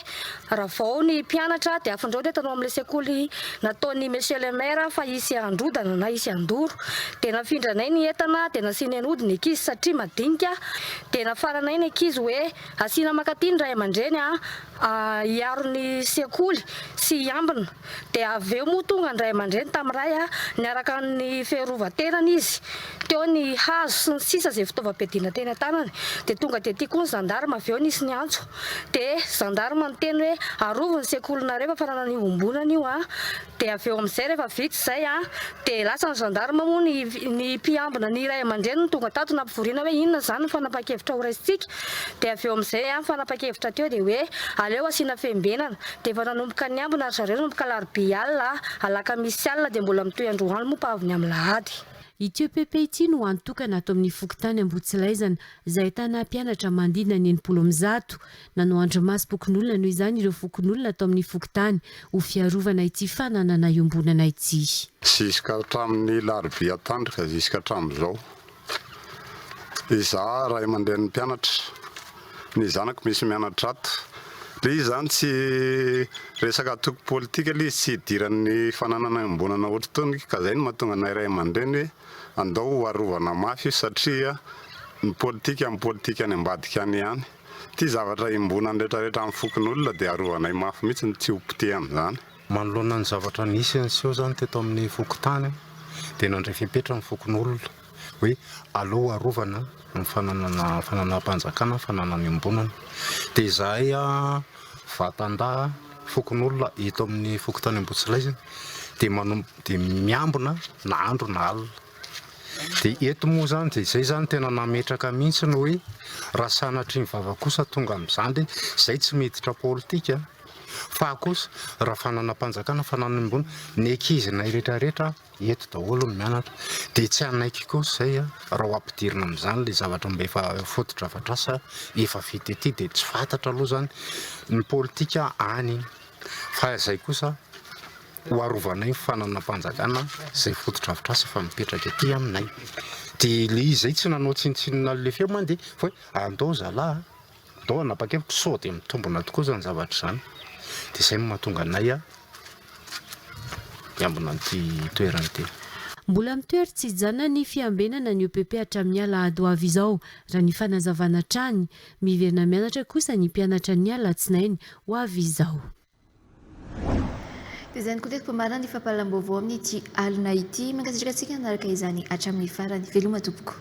Speaker 6: raha vao ny mpianatra dia afandrao tetanao amin'ilay sekoly nataon'ny monsieur le maire fa hisy androdana na hisy andoro dia nafindranay ny entana dia nasiany an'ody ny ankizy satria madinika dia nafaranay ny ankizy hoe asiana makaty ny ray aman-dreny hiaro ny sekoly sy hiambina dia avy eo moa tonga ny ray aman-dreny tamin'ny ray niaraka ny fiarovan-tenany izy teo ny hazo sy ny sisa izay fitaovam-piadiana teny an-tanany dia tonga dia tia koa ny zandarma avy eo nisy ny antso dia zandarma ny teny hoe arovo ny sekolinareo fa fanana ny ombonana io dia avy eo amin'izay rehefa vitsy izay dia lasa ny zandarma moa ny mpiambina ny ray aman-dreny no tonga tato nampivoriana hoe inona izany ny fanapa-kevitra ho raisitsika dia avy eo amin'izay fanapa-kevitra teo dia hoe aleo asiana fembenana dia efa nanomboka ny ambina ary zareo nanomboka larobia alina alakamisy alina dia mbola mitoy androany moa mpaviny amin'ny lahady.
Speaker 5: Ity EPP ity no antokana ato amin'ny fokontany Ambotsilaizana izay ahitana mpianatra mandina ny 90 nanao andromasy bokon'olona noho izany ireo fokon'olona ato amin'ny fokontany ho fiarovana ity fananana iombonana ity.
Speaker 9: Ziska hatramin'ny larobia tandrika ziska hatramin'izao izaho ray aman-dren'ny mpianatra ny zanako misy mianatra ato le izy zany tsy resaka atoko politika le izy tsy hidiran'ny fananana iombonana ohatry tony ka izay no mahatonga anay ray aman-dreny hoe andao harovana mafy satria ny politika amin'ny politika any ambadika any ihany ty zavatra imbonany rehetrarehetra amin'ny fokon'olona dia harovanay mafy mihitsy ny tsy hopite amin'izany.
Speaker 11: Manoloana ny zavatra nisy anseho zany teto amin'ny fokotany dia nandray fepetra amin'ny fokon'olona hoe aleo harovana ny fananam-panjakana fananana iombonana dia izahay vatanda fokon'olona hito amin'ny fokotany Ambotsilaizana dia miambina na andro na alina dia eto moa zany dia izay zany tena nametraka mihitsy ny hoe raha sanatry ny vava kosa tonga amin'izany dia izay tsy miditra politika fa kosa raha fananam-panjakana fananana iombonana ny ankizinay rehetrarehetra eto daholo ny mianatra dia tsy anaiky kosa izay raha ho ampidirina amin'izany le zavatra mba efa foto-drafatrasa efa vita ety dia tsy fantatra aloha zany ny politika any fa izay kosa ho arovanay fananam-panjakana izay foto-drafitrasa efa mipetraka ety aminay dia le izay tsy nanao tsinontsinona le feo moa dia fa hoe andao zalahy andao anapa-kevitra sao dia mitombona tokoa zany zavatra izany dia izay mahatonga anay hiambina an'ity toerana ity.
Speaker 5: Mbola mitoery tsy hijanona ny fiambenana ny EPP hatramin'ny alahady ho avy izao raha ny fanazavana trany miverina mianatra kosa ny mpianatra ny alatsinainy ho avy izao.
Speaker 2: Izany koa teto marina ny fampalam-baovao amin'ity alina ity mankasitraka antsika naraka izany hatramin'ny farany veloma tompoko.